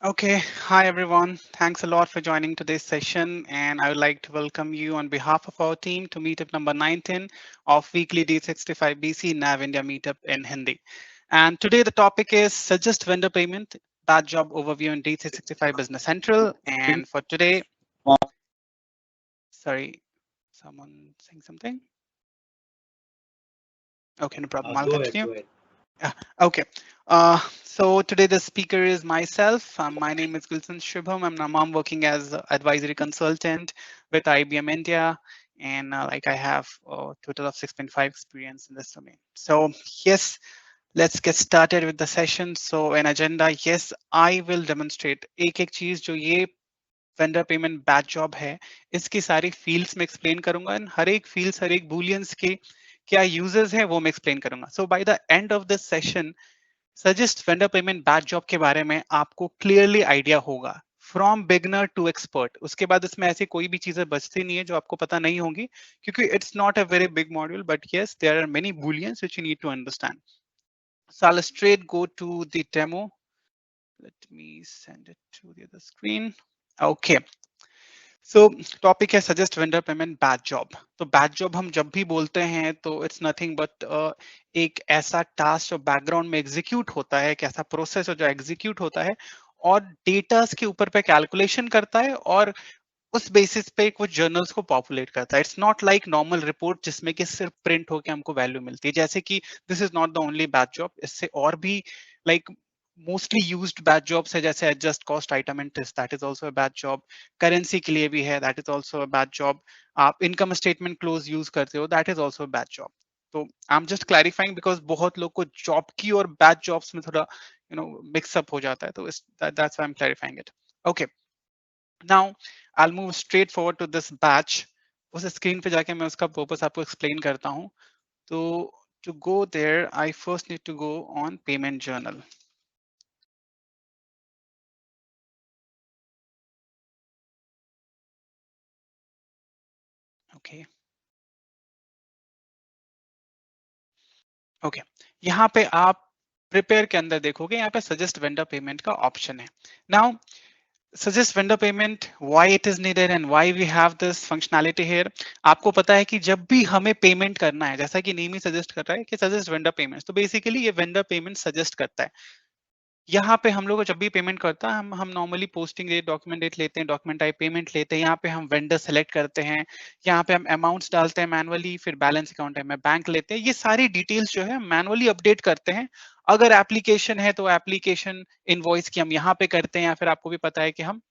Okay, hi everyone. Thanks a lot for joining today's session, and I would like to welcome you on behalf of our team to meetup number 19 of weekly D65 BC NAV India meetup in Hindi. And today the topic is suggest vendor payment, bad job overview in D365 Business Central. And for today, sorry, someone saying something? Okay, no problem. I'll Go ahead, continue. go ahead. Yeah, okay. So today the speaker is myself. My name is Gulshan Shubham. I'm working as advisory consultant with IBM India, and like I have a total of 6.5 experience in this domain. So yes, let's get started with the session. So an agenda, yes, I will demonstrate एक चीज जो ये vendor payment batch job है इसकी सारी fields में explain करूंगा and हर एक फील्ड्स हर एक बुलियंस के क्या यूजर्स है वो मैं एक्सप्लेन करूंगा so by the end of this session suggest vendor payment batch job के बारे में आपको क्लियरली आइडिया होगा फ्रॉम बिगनर टू एक्सपर्ट उसके बाद इसमें ऐसी कोई भी चीजें बचती नहीं है जो आपको पता नहीं होंगी क्योंकि it's not a very big module but yes there are many booleans which you need to understand so I'll straight go to the demo. Let me send it to the other screen. Okay. So topic है suggest vendor payment batch job तो batch job हम जब भी बोलते हैं तो it's nothing but एक ऐसा टास्क जो बैकग्राउंड में एग्जीक्यूट होता है एक ऐसा प्रोसेस जो एग्जीक्यूट होता है और डेटास के ऊपर पे कैलकुलेशन करता है और उस बेसिस पे कुछ जर्नल्स को पॉपुलेट करता है it's not like normal report जिसमें कि सिर्फ प्रिंट होके हमको वैल्यू मिलती है जैसे कि this is not the only batch job इससे और भी like mostly used batch jobs है जैसे adjust cost item and test that is also a batch job currency के लिए भी है that is also a batch job आप इनकम स्टेटमेंट क्लोज यूज करते हो that is also a batch job तो I am just clarifying because बहुत लोग को जॉब की और बैच जॉब्स में थोड़ा मिक्सअप हो जाता है तो that's why I am clarifying it okay now I'll move straight forward to this batch. उस स्क्रीन पे जाके मैं उसका पर्पस आपको एक्सप्लेन करता हूँ तो to go there I first need to go on payment journal. Okay. Okay यहाँ पे आप प्रिपेयर के अंदर देखोगे यहाँ पे सजेस्ट वेंडर पेमेंट का ऑप्शन है now suggest vendor payment why it is needed and why we have this functionality here आपको पता है कि जब भी हमें पेमेंट करना है जैसा कि नेम ही सजेस्ट कर रहा है कि सजेस्ट वेंडर पेमेंट तो बेसिकली ये वेंडर पेमेंट सजेस्ट करता है यहाँ पे हम लोग को जब भी पेमेंट करता है हम normally posting date document date लेते हैं डॉक्यूमेंट टाइप पेमेंट लेते हैं यहाँ पे हम वेंडर सेलेक्ट करते हैं यहाँ पे हम अमाउंट्स डालते हैं मैनुअली फिर बैलेंस अकाउंट है में बैंक लेते हैं ये सारी डिटेल्स जो है मैनुअली अपडेट करते हैं अगर एप्लीकेशन है तो एप्लीकेशन इनवॉइस की हम यहाँ पे करते हैं या फिर आपको भी पता है कि हम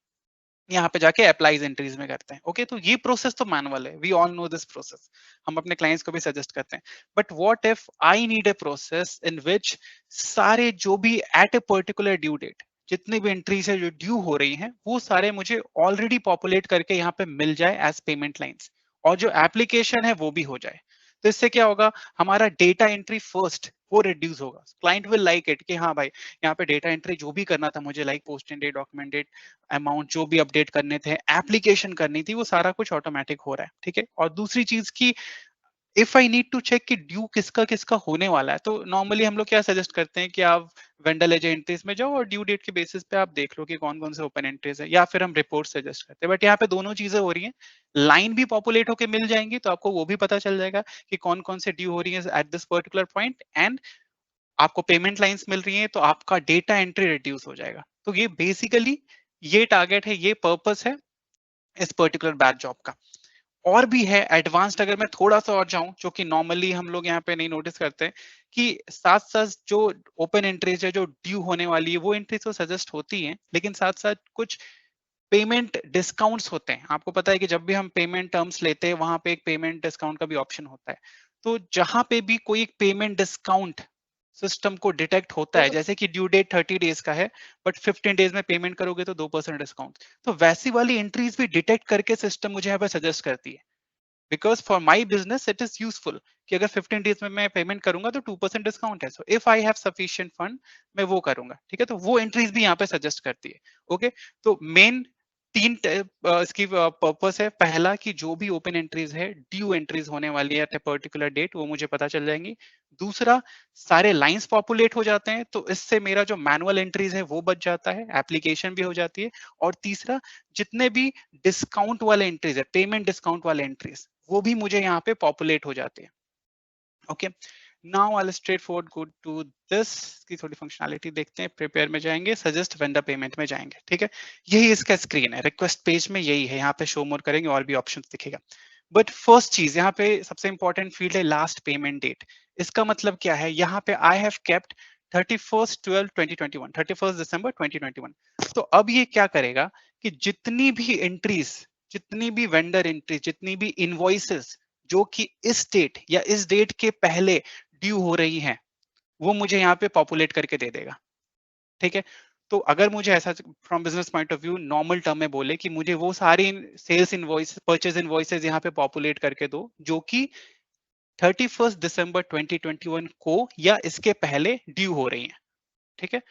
यहाँ पे जाके अप्लाइज एंट्रीज में करते हैं ओके तो ये प्रोसेस तो मैनुअल है we all know this process हम अपने क्लाइंट्स को भी सजेस्ट करते हैं but what if I need a process in which सारे जो भी at a particular due date जितनी भी एंट्रीज है जो ड्यू हो रही हैं वो सारे मुझे ऑलरेडी पॉपुलेट करके यहाँ पे मिल जाए एज पेमेंट लाइंस और जो एप्लीकेशन है वो भी हो जाए तो इससे क्या होगा हमारा डेटा एंट्री फर्स्ट वो रिड्यूस होगा क्लाइंट विल लाइक इट कि हाँ भाई यहाँ पे डेटा एंट्री जो भी करना था मुझे like post in date document date amount जो भी अपडेट करने थे एप्लीकेशन करनी थी वो सारा कुछ ऑटोमेटिक हो रहा है ठीक है और दूसरी चीज की if I need to check कि ड्यू किसका किसका होने वाला है तो नॉर्मली हम लोग क्या सजेस्ट करते हैं कि आप वेंडर लेजर एंट्रीज में जाओ और ड्यू डेट के बेसिस पे आप देख लो कि कौन कौन से ओपन एंट्रीज है या फिर हम रिपोर्ट सजेस्ट करते हैं बट यहाँ पे दोनों चीजें हो रही हैं लाइन भी पॉपुलेट होकर मिल जाएंगी तो आपको वो भी पता चल जाएगा कि कौन कौन से ड्यू हो रही है at this particular point and आपको पेमेंट लाइंस मिल रही हैं तो आपका डेटा एंट्री रिड्यूस हो जाएगा तो ये बेसिकली ये टारगेट है ये पर्पस है इस पर्टिकुलर बैच जॉब का और भी है एडवांस्ड अगर मैं थोड़ा सा और जाऊं जो कि नॉर्मली हम लोग यहाँ पे नहीं नोटिस करते कि साथ साथ जो ओपन एंट्रीज है जो ड्यू होने वाली है वो एंट्रीज तो सजेस्ट होती है लेकिन साथ साथ कुछ पेमेंट डिस्काउंट्स होते हैं आपको पता है कि जब भी हम पेमेंट टर्म्स लेते हैं वहां पे एक पेमेंट डिस्काउंट का भी ऑप्शन होता है तो जहां पे भी कोई एक पेमेंट डिस्काउंट सिस्टम को डिटेक्ट होता है जैसे कि ड्यू डेट 30 डेज का है बट 15 डेज में पेमेंट करोगे तो 2% डिस्काउंट तो वैसी वाली एंट्रीज भी डिटेक्ट करके सिस्टम मुझे यहाँ पे सजेस्ट करती है because for my business it is useful कि अगर 15 डेज में मैं पेमेंट करूंगा तो 2% डिस्काउंट है so if I have sufficient fund मैं वो करूंगा ठीक है तो वो एंट्रीज भी यहाँ पे सजेस्ट करती है ओके तो मेन इसकी पर्पस है। पहला कि जो भी ओपन एंट्रीज है, ड्यू एंट्रीज होने वाली है एट ए पर्टिकुलर डेट, वो मुझे पता चल जाएंगी। दूसरा, सारे लाइंस पॉपुलेट हो जाते हैं, तो इससे मेरा जो मैनुअल एंट्रीज है वो बच जाता है, एप्लीकेशन भी हो जाती है। और तीसरा, जितने भी डिस्काउंट वाले एंट्रीज है, पेमेंट डिस्काउंट वाले एंट्रीज, वो भी मुझे यहाँ पे पॉपुलेट हो जाते हैं। Okay, now I straight forward go to this की थोड़ी फंक्शनैलिटी देखते हैं। प्रिपेयर में जाएंगे, सजेस्ट वेंडर पेमेंट में जाएंगे। ठीक है, यही इसका स्क्रीन है। रिक्वेस्ट पेज में यही है, यहाँ पे शो मोर करेंगे और भी ऑप्शन दिखेगा। बट फर्स्ट चीज यहाँ पे सबसे इंपॉर्टेंट फील्ड है लास्ट पेमेंट डेट। इसका मतलब क्या है, यहाँ पे आई हैव केप्ट 31/12/2021, 31 दिसंबर 2021। तो अब ये क्या करेगा कि जितनी भी एंट्रीज, जितनी भी वेंडर एंट्री, जितनी भी इनवॉइसेस जो कि इस डेट या इस डेट के पहले ड्यू हो रही हैं, वो मुझे यहाँ पे पॉपुलेट करके दे देगा। ठीक है, तो अगर मुझे ऐसा from business point of view normal term में बोले कि मुझे वो सारी सेल्स इनवॉइस, परचेज इनवॉइसेज यहाँ पे पॉपुलेट करके दो जो कि 31 दिसंबर 2021 को या इसके पहले ड्यू हो रही हैं। ठीक है,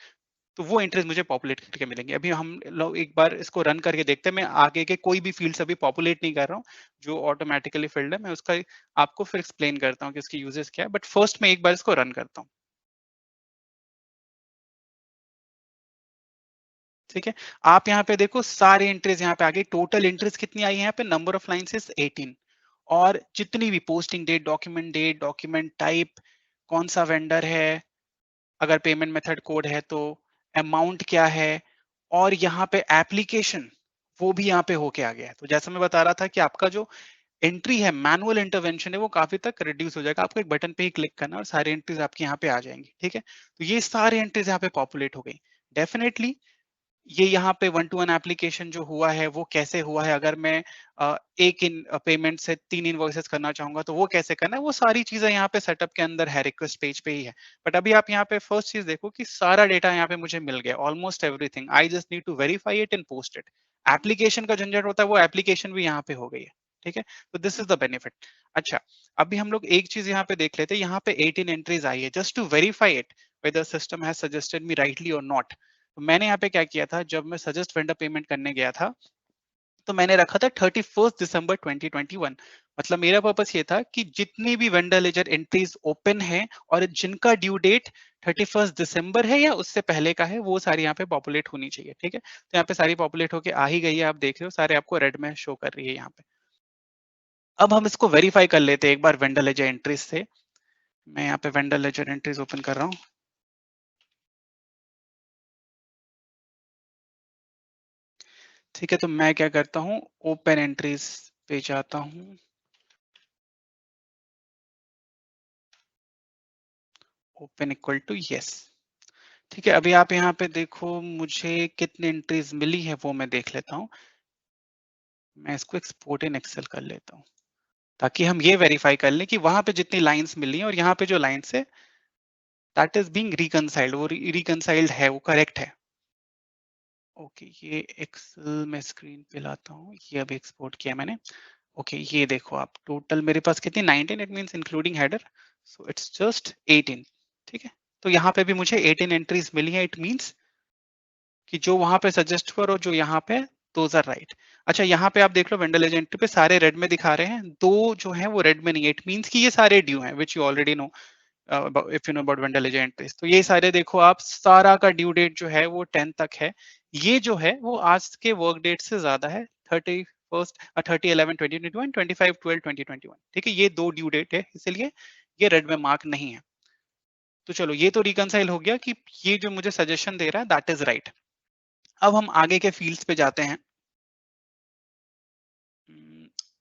तो वो एंट्रीज मुझे पॉपुलेट करके मिलेंगे। अभी हम लोग एक बार इसको रन करके देखते हैं। मैं आगे के कोई भी फील्ड्स अभी पॉपुलेट नहीं कर रहा हूँ, जो ऑटोमेटिकली फील्ड है, मैं उसका आपको फिर एक्सप्लेन करता हूँ कि इसकी यूजेस क्या है। बट फर्स्ट मैं एक बार इसको रन करता हूँ। ठीक है, आप यहाँ पे देखो सारी एंट्रीज यहाँ पे आ गई। टोटल एंट्रीज कितनी आई है यहाँ पे, नंबर ऑफ लाइन्स इज 18। और जितनी भी पोस्टिंग डेट, डॉक्यूमेंट टाइप, कौन सा वेंडर है, अगर पेमेंट मेथड कोड है तो, अमाउंट क्या है, और यहाँ पे एप्लीकेशन, वो भी यहाँ पे होके आ गया है। तो जैसा मैं बता रहा था कि आपका जो एंट्री है, मैनुअल इंटरवेंशन है, वो काफी तक रिड्यूस हो जाएगा। आपको एक बटन पे ही क्लिक करना और सारी एंट्रीज आपकी यहाँ पे आ जाएंगी। ठीक है, तो ये सारी एंट्रीज यहाँ पे पॉपुलेट हो गई। डेफिनेटली ये यहाँ पे वन टू वन एप्लीकेशन जो हुआ है वो कैसे हुआ है, अगर मैं एक इन पेमेंट से 3 इनवॉइसेस करना चाहूंगा तो वो कैसे करना है, वो सारी चीजें यहाँ पे सेटअप के अंदर है, रिक्वेस्ट पेज पे ही है। बट अभी आप यहाँ पे फर्स्ट चीज देखो कि सारा डेटा यहाँ पे मुझे मिल गया, almost everything. I just need to verify it and post it. Application का झंझट होता है, वो एप्लीकेशन भी यहाँ पे हो गई है। ठीक है, तो दिस इज द बेनिफिट। अच्छा, अभी हम लोग एक चीज यहाँ पे देख लेते हैं। यहाँ पे 18 एंट्रीज आई है, just to verify it whether system has suggested me rightly or not। तो मैंने यहाँ पे क्या किया था, जब मैं सजेस्ट वेंडर पेमेंट करने गया था तो मैंने रखा था 31 दिसंबर 2021। मतलब मेरा पर्पस ये था कि जितनी भी वेंडर लेजर एंट्रीज ओपन है और जिनका ड्यू डेट 31 दिसंबर है या उससे पहले का है, वो सारी यहाँ पे पॉपुलेट होनी चाहिए। ठीक है, तो यहाँ पे सारी पॉपुलेट होके आ ही गई है, आप देख रहे हो सारे आपको रेड में शो कर रही है यहाँ पे। अब हम इसको वेरीफाई कर लेते हैं एक बार वेंडर लेजर एंट्रीज से। मैं यहाँ पे वेंडर लेजर एंट्रीज ओपन कर रहा हूँ। ठीक है, तो मैं क्या करता हूँ, ओपन एंट्रीज पे जाता हूँ। Open equal to yes. ठीक है, अभी आप यहाँ पे देखो मुझे कितनी एंट्रीज मिली है वो मैं देख लेता हूँ। मैं इसको एक्सपोर्ट इन एक्सेल कर लेता हूँ ताकि हम ये वेरीफाई कर लें कि वहां पे जितनी लाइंस मिली हैं और यहाँ पे जो लाइंस है दैट इज बीइंग रिकंसाइल्ड, वो रिकंसाइल्ड है, वो करेक्ट है। ओके, ये एक्सेल में स्क्रीन पे लाता हूँ, ये अभी एक्सपोर्ट किया मैंने। ओके, ये देखो आप, टोटल मेरे पास कितनी 19, it means including header, so it's just 18। ठीक है, तो यहाँ पे भी मुझे 18 एंट्रीज मिली है। इट मींस कि जो वहां पे सजेस्ट हुआ और जो यहाँ पे, दोज आर राइट। अच्छा, यहाँ पे आप देख लो वेंडर एजेंट पे सारे रेड में दिखा रहे हैं, दो जो है वो रेड में नहीं है। इट मींस कि ये सारे ड्यू हैं, which you already know if you know about vendor agent. तो ये सारे देखो आप, सारा का ड्यू डेट जो है वो 10 तक है। ये जो है वो आज के वर्क डेट से ज्यादा है, 30/11/2021, 25/12/2021। ठीक है, ये दो ड्यू डेट है, इसलिए ये रेड में मार्क नहीं है। तो चलो, ये तो रिकंसाइल हो गया कि ये जो मुझे सजेशन दे रहा है दैट इज राइट। अब हम आगे के फील्ड्स पे जाते हैं।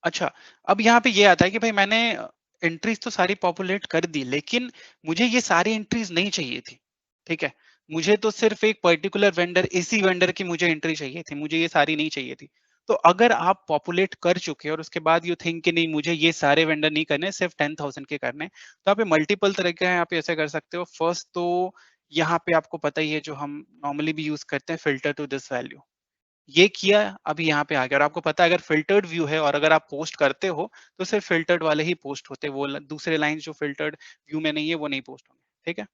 अच्छा, अब यहाँ पे ये आता है कि भाई मैंने एंट्रीज तो सारी पॉपुलेट कर दी, लेकिन मुझे ये सारी एंट्रीज नहीं चाहिए थी। ठीक है, मुझे तो सिर्फ एक पर्टिकुलर वेंडर, इसी वेंडर की मुझे एंट्री चाहिए थी, मुझे ये सारी नहीं चाहिए थी। तो अगर आप पॉपुलेट कर चुके और उसके बाद यू थिंक कि नहीं मुझे ये सारे वेंडर नहीं करने, सिर्फ 10,000 के करने, तो आप मल्टीपल तरीके हैं, आप ऐसे कर सकते हो। फर्स्ट तो यहाँ पे आपको पता ही है, जो हम नॉर्मली भी यूज करते हैं, फिल्टर टू दिस वैल्यू। ये किया, अभी यहाँ पे आ गया। और आपको पता है अगर फिल्टर्ड व्यू है और अगर आप पोस्ट करते हो तो सिर्फ फिल्टर्ड वाले ही पोस्ट होते हैं, वो दूसरे लाइन जो फिल्टर्ड व्यू में नहीं है वो नहीं पोस्ट होंगे। ठीक है,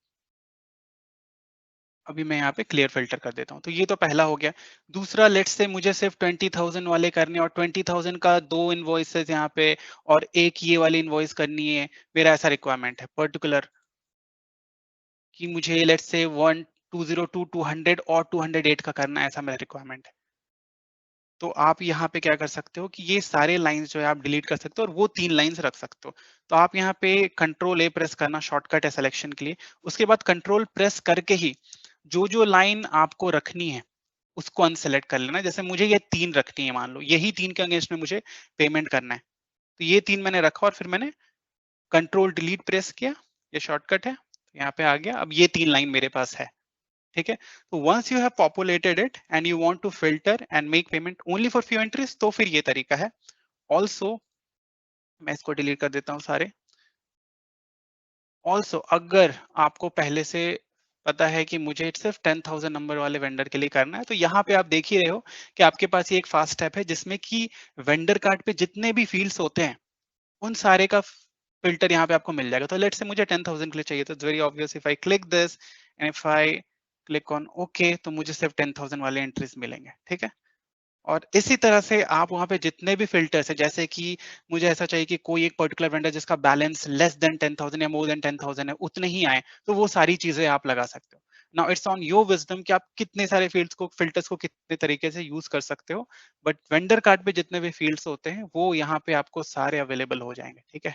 अभी मैं यहाँ पे क्लियर फिल्टर कर देता हूँ। तो ये तो पहला हो गया। दूसरा, लेट्स से मुझे सिर्फ 20,000 वाले करने और 20,000 का 2 इनवॉइसेस यहाँ पे और एक ये वाली इनवॉइस करनी है। मेरा ऐसा रिक्वायरमेंट है पर्टिकुलर कि मुझे लेट्स से 1 202 200 और 208 का करना है, ऐसा मेरा रिक्वायरमेंट है। तो आप यहाँ पे क्या कर सकते हो कि ये सारे लाइंस जो है आप डिलीट कर सकते हो और वो 3 लाइंस रख सकते हो। तो आप यहाँ पे कंट्रोल ए प्रेस करना शॉर्टकट है सिलेक्शन के लिए। उसके बाद कंट्रोल प्रेस करके ही जो लाइन आपको रखनी है उसको अनसेलेक्ट कर लेना। जैसे मुझे ये 3 रखनी है, मान लो यही 3 के अगेंस्ट में मुझे पेमेंट करना है। तो ये 3 मैंने रखा और फिर मैंने कंट्रोल डिलीट प्रेस किया, ये शॉर्टकट है, यहाँ पे आ गया। अब ये 3 लाइन मेरे पास है, ठीक है। तो once you have populated it and you want to filter and make payment only for few entries, तो फिर ये तरीका है। ऑल्सो मैं इसको डिलीट कर देता हूँ सारे। ऑल्सो अगर आपको पहले से पता है कि मुझे सिर्फ 10,000 नंबर वाले वेंडर के लिए करना है, तो यहाँ पे आप देख ही रहे हो कि आपके पास ये एक फास्ट स्टेप है जिसमें कि वेंडर कार्ड पे जितने भी फील्ड्स होते हैं उन सारे का फिल्टर यहाँ पे आपको मिल जाएगा। तो लेट्स से मुझे 10,000 के लिए चाहिए, तो it's very obvious, if I click this and if I click on okay, तो मुझे सिर्फ 10,000 वाले एंट्रीज मिलेंगे, ठीक है। और इसी तरह से आप वहां पे जितने भी फिल्टर्स है, जैसे कि मुझे ऐसा चाहिए कि कोई एक पर्टिकुलर वेंडर जिसका बैलेंस लेस देन 10,000 या मोर देन 10,000 है उतने ही आए, तो वो सारी चीजें आप लगा सकते हो। Now it's on your wisdom कि आप कितने सारे फील्ड्स को फिल्टर्स को कितने तरीके से यूज कर सकते हो, बट वेंडर कार्ड पे जितने भी फील्ड्स होते हैं वो यहाँ पे आपको सारे अवेलेबल हो जाएंगे, ठीक है।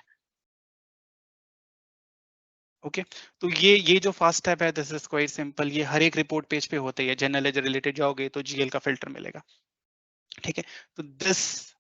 ओके तो ये जो फास्ट स्टेप है दिस इज क्वाइट सिंपल। ये हर एक रिपोर्ट पेज पे होता ही है। जनरल लेजर रिलेटेड जाओगे तो जीएल का फिल्टर मिलेगा, ठीक है। तो this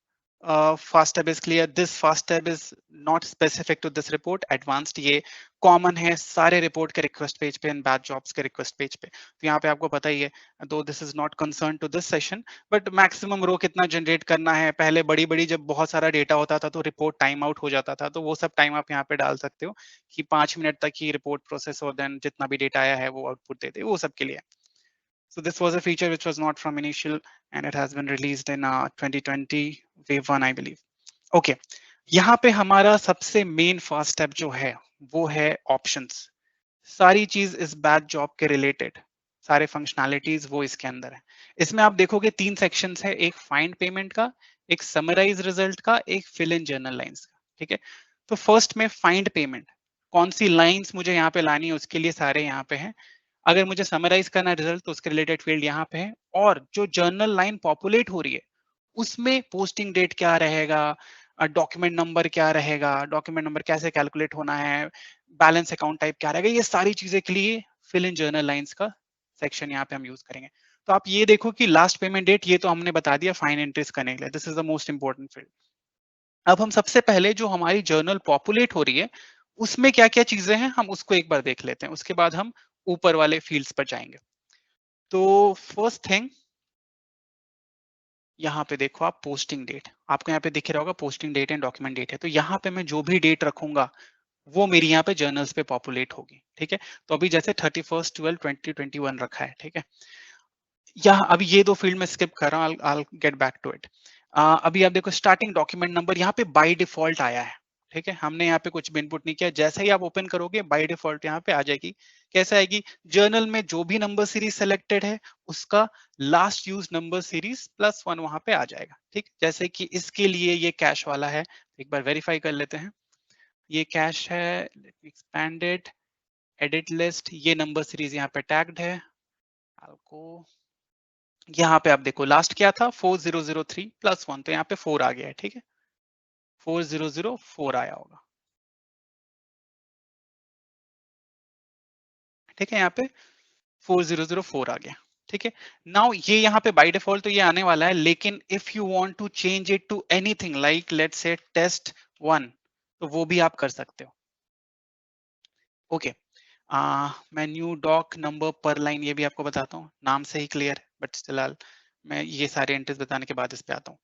fast tab is clear. This fast tab is not specific to this report, advanced ये कॉमन है सारे रिपोर्ट के रिक्वेस्ट पेज पे एंड बैच जॉब्स के रिक्वेस्ट पेज पे। तो यहाँ पे आपको पता ही है, though this is not concern to this session, but maximum row कितना जनरेट करना है। पहले बड़ी बड़ी जब बहुत सारा डेटा होता था तो रिपोर्ट टाइम आउट हो जाता था, तो वो सब टाइम आप यहाँ पे डाल सकते हो कि 5 मिनट तक ही रिपोर्ट प्रोसेस हो, देन जितना भी डेटा आया है वो आउटपुट दे दे, वो सब के लिए। So this was a feature which was not from initial and it has been released in 2020 wave 1 I believe. Okay, यहाँ पे हमारा सबसे मेन फास्ट स्टेप जो है वो है ऑप्शंस। सारी चीज इस बैच जॉब के रिलेटेड, सारे फंक्शनैलिटीज वो इसके अंदर है। इसमें आप देखोगे 3 सेक्शंस है, एक फाइंड पेमेंट का, एक समराइज रिजल्ट का, एक फिल इन जर्नल लाइंस का, ठीक है। तो फर्स्ट में फाइंड पेमेंट, कौन सी लाइंस मुझे यहाँ पे लानी है उसके लिए सारे यहाँ पे हैं। अगर मुझे समराइज करना है रिजल्ट तो उसके रिलेटेड फील्ड यहाँ पे है, और जो जर्नल लाइन पॉपुलेट हो रही है उसमें पोस्टिंग डेट क्या रहेगा, डॉक्यूमेंट नंबर क्या रहेगा, डॉक्यूमेंट नंबर कैसे कैलकुलेट होना है, बैलेंस अकाउंट टाइप क्या रहेगा, ये सारी चीजें के लिए फिल इन जर्नल लाइंस का सेक्शन यहाँ पे हम यूज करेंगे। तो आप ये देखो कि लास्ट पेमेंट डेट ये तो हमने बता दिया फाइन एंट्रीज करने के लिए, this is the most important field. अब हम सबसे पहले जो हमारी जर्नल पॉपुलेट हो रही है उसमें क्या क्या चीजें हैं हम उसको एक बार देख लेते हैं, उसके बाद हम ऊपर वाले फील्ड्स पर जाएंगे। तो फर्स्ट थिंग यहाँ पे देखो आप, पोस्टिंग डेट आपको यहाँ पे दिख रहा होगा, posting date and document date है। तो यहाँ पे मैं जो भी डेट रखूंगा वो मेरी यहाँ पे जर्नल्स पे पॉपुलेट होगी, ठीक है। तो अभी जैसे 31/12/2021 रखा है, ठीक है। यहाँ अभी ये दो फील्ड में स्किप कर रहा हूँ, I'll get back to it। अभी आप देखो स्टार्टिंग डॉक्यूमेंट नंबर यहाँ पे बाय डिफॉल्ट आया है, ठीक है। हमने यहाँ पे कुछ भी इनपुट नहीं किया, जैसे ही आप ओपन करोगे बाय डिफॉल्ट यहाँ पे आ जाएगी। कैसे आएगी, जर्नल में जो भी नंबर सीरीज सेलेक्टेड है उसका लास्ट यूज नंबर सीरीज +1 वहां पे आ जाएगा, ठीक। जैसे कि इसके लिए ये कैश वाला है, एक बार वेरीफाई कर लेते हैं। ये कैश है, let me expand it, edit list, ये नंबर सीरीज यहाँ पे टैग्ड है। आपको यहाँ पे आप देखो लास्ट क्या था, 4003 +1, तो यहाँ पे 4 आ गया है, ठीक है। 4004 आया होगा, ठीक है। यहाँ पे 4004 आ गया, ठीक है। नाउ ये यहाँ पे बाय डिफॉल्ट तो ये आने वाला है, लेकिन if you want to change it to anything like let's say test1, तो वो भी आप कर सकते हो, ओके। मैं डॉक नंबर पर लाइन ये भी आपको बताता हूँ, नाम से ही क्लियर है, बट फिलहाल मैं ये सारे एंट्रीज बताने के बाद इस पे आता हूँ।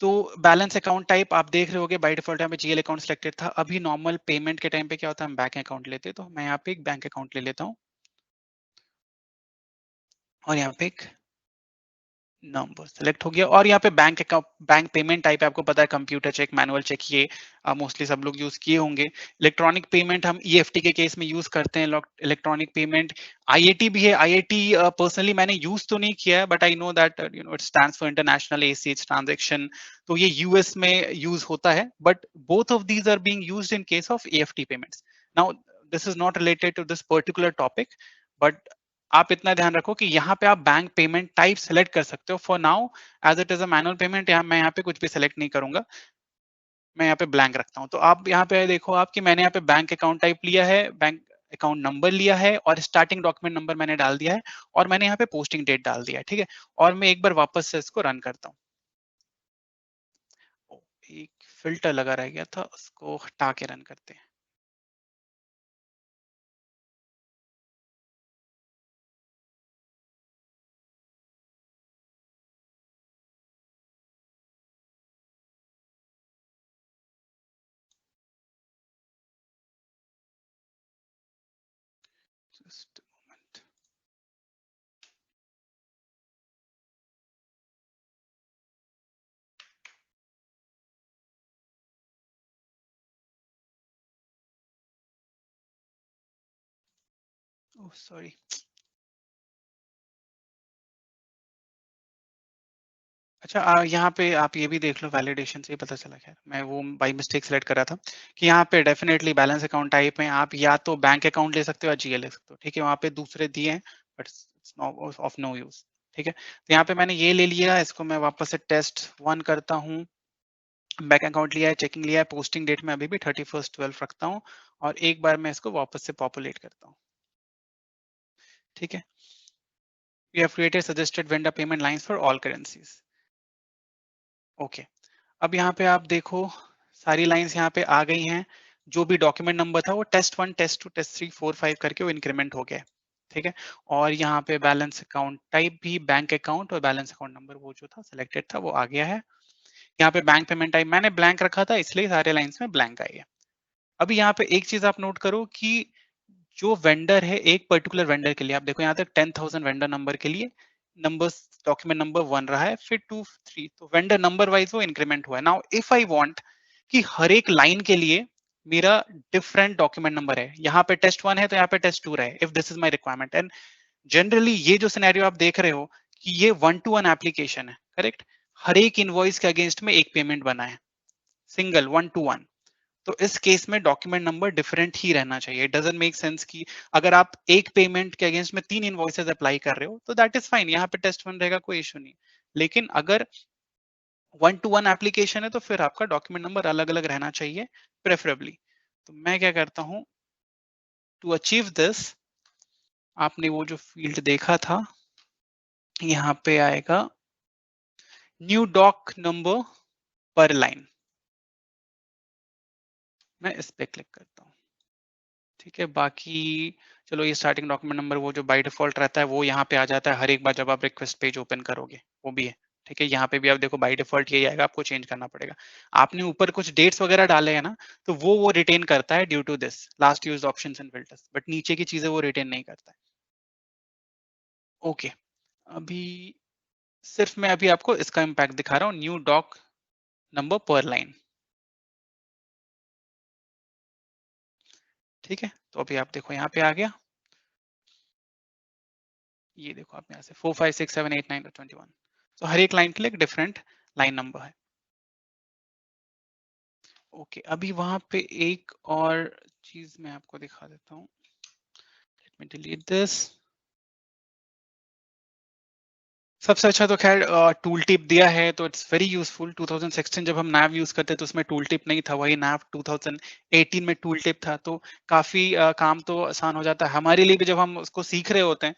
तो बैलेंस अकाउंट टाइप आप देख रहे होगे बाय डिफॉल्ट यहाँ पे जीएल अकाउंट सिलेक्टेड था। अभी नॉर्मल पेमेंट के टाइम पे क्या होता है, हम बैंक अकाउंट लेते हैं, तो मैं यहाँ पे एक बैंक अकाउंट ले लेता हूँ और यहाँ पे एक नंबर सेलेक्ट हो गया और यहाँ पे bank account, bank payment type है, आपको पता है कंप्यूटर चेक, मैनुअल चेक, ये मोस्टली सब लोग यूज किए होंगे। इलेक्ट्रॉनिक पेमेंट हम ईएफटी के केस में यूज करते हैं इलेक्ट्रॉनिक पेमेंट। आईएटी भी है, आईएटी पर्सनली मैंने यूज तो नहीं किया है but I know that it stands for international ACH transaction, तो ये यूएस में यूज होता है, but both of these are being used in case of EFT payments. Now this is not related to this particular topic, but आप इतना ध्यान रखो कि यहाँ पे आप बैंक पेमेंट टाइप सेलेक्ट कर सकते हो। For now as it is a manual payment, यहाँ मैं यहाँ पे कुछ भी सेलेक्ट नहीं करूंगा, मैं यहाँ पे ब्लैंक रखता हूँ। तो आप यहाँ पे देखो आप कि मैंने यहाँ पे बैंक अकाउंट टाइप लिया है, बैंक अकाउंट नंबर लिया है और स्टार्टिंग डॉक्यूमेंट नंबर मैंने डाल दिया है और मैंने यहाँ पे पोस्टिंग डेट डाल दिया है, ठीक है। और मैं एक बार वापस से इसको रन करता हूँ। एक फिल्टर लगा रह गया था, उसको हटा के रन करते हैं। Just a moment. Oh, sorry. अच्छा, यहाँ पे आप ये भी देख लो, वैलिडेशन से ही पता चला, खैर मैं वो बाई मिस्टेक सेलेक्ट कर रहा था कि यहाँ पे डेफिनेटली बैलेंस अकाउंट टाइप में आप या तो बैंक अकाउंट ले सकते हो या जीएल ले सकते हो, ठीक है। वहाँ पे दूसरे दिए हैं but it's of no use, ठीक है। तो यहाँ पे मैंने ये ले लिया, इसको मैं वापस से टेस्ट 1 करता हूँ। बैंक अकाउंट लिया है, चेकिंग लिया है, पोस्टिंग डेट में अभी भी 31/12 रखता हूँ और एक बार मैं इसको वापस से पॉपुलेट करता हूँ, ठीक है। We have created suggested vendor payment lines for all currencies. Okay, अब यहाँ पे आप देखो सारी लाइंस यहाँ पे आ गई हैं। जो भी डॉक्यूमेंट नंबर था वो टेस्ट 1, टेस्ट 2, टेस्ट 3, 4, 5 करके वो इंक्रीमेंट हो गया है, ठीक है। और यहाँ पे बैलेंस अकाउंट टाइप भी बैंक अकाउंट और बैलेंस अकाउंट नंबर वो जो था सिलेक्टेड था वो आ गया है। यहाँ पे बैंक पेमेंट टाइप मैंने ब्लैंक रखा था इसलिए सारे लाइंस में ब्लैंक आई है। अभी यहाँ पे एक चीज आप नोट करो कि जो वेंडर है, एक पर्टिकुलर वेंडर के लिए आप देखो यहाँ तक 10,000 वेंडर नंबर के लिए नंबर्स, डॉक्यूमेंट नंबर 1 रहा है, फिर 2, 3, तो वेंडर नंबर वाइज वो इंक्रीमेंट हुआ है। नाउ इफ आई वांट कि हर एक लाइन के लिए मेरा डिफरेंट डॉक्यूमेंट नंबर है, यहाँ पे टेस्ट 1 है तो यहाँ पे टेस्ट 2 रहे, if this is my requirement. And generally ये जो सिनेरियो आप देख रहे हो कि ये 1-to-1 एप्लीकेशन है, करेक्ट। हर एक इनवॉइस के अगेंस्ट में एक पेमेंट बना है, सिंगल 1-to-1। तो इस केस में डॉक्यूमेंट नंबर डिफरेंट ही रहना चाहिए। इट डजंट मेक सेंस कि अगर आप एक पेमेंट के अगेंस्ट में 3 इनवॉइसेस अप्लाई कर रहे हो तो दैट इज फाइन, यहाँ पे टेस्ट 1 रहेगा, कोई इशू नहीं। लेकिन अगर 1-to-1 एप्लीकेशन है तो फिर आपका डॉक्यूमेंट नंबर अलग अलग रहना चाहिए प्रेफरेबली। तो मैं क्या करता हूँ, टू अचीव दिस, आपने वो जो फील्ड देखा था यहाँ पे आएगा न्यू डॉक नंबर पर लाइन, मैं इस पे क्लिक करता हूँ, ठीक है। बाकी चलो ये स्टार्टिंग डॉक्यूमेंट नंबर वो जो बाय डिफॉल्ट रहता है वो यहाँ पे आ जाता है हर एक बार जब आप रिक्वेस्ट पेज ओपन करोगे, वो भी है, ठीक है। यहाँ पे भी आप देखो बाय डिफॉल्ट यही आएगा, आपको चेंज करना पड़ेगा। आपने ऊपर कुछ डेट्स वगैरह डाले हैं ना, तो वो रिटेन करता है due to this last used options and filters, but नीचे की चीजें वो रिटेन नहीं करता है। ओके, अभी सिर्फ मैं अभी आपको इसका इम्पैक्ट दिखा रहा हूँ, न्यू डॉक नंबर पर लाइन, ठीक है। तो अभी आप देखो यहाँ पे आ गया, ये देखो आप यहाँ से 4, 5, 6, 7, 8, 9 और 21, तो हर एक लाइन के लिए एक डिफरेंट लाइन नंबर है। ओके, अभी वहां पे एक और चीज मैं आपको दिखा देता हूँ, लेट मी डिलीट दिस। सबसे अच्छा तो खैर टूल टिप दिया है तो इट्स वेरी यूजफुल। 2016 जब हम नैव यूज करते तो उसमें टूल टिप नहीं था, वही नैव 2018 में टूल टिप था, तो काफी काम तो आसान हो जाता है हमारे लिए भी। जब हम उसको सीख रहे होते हैं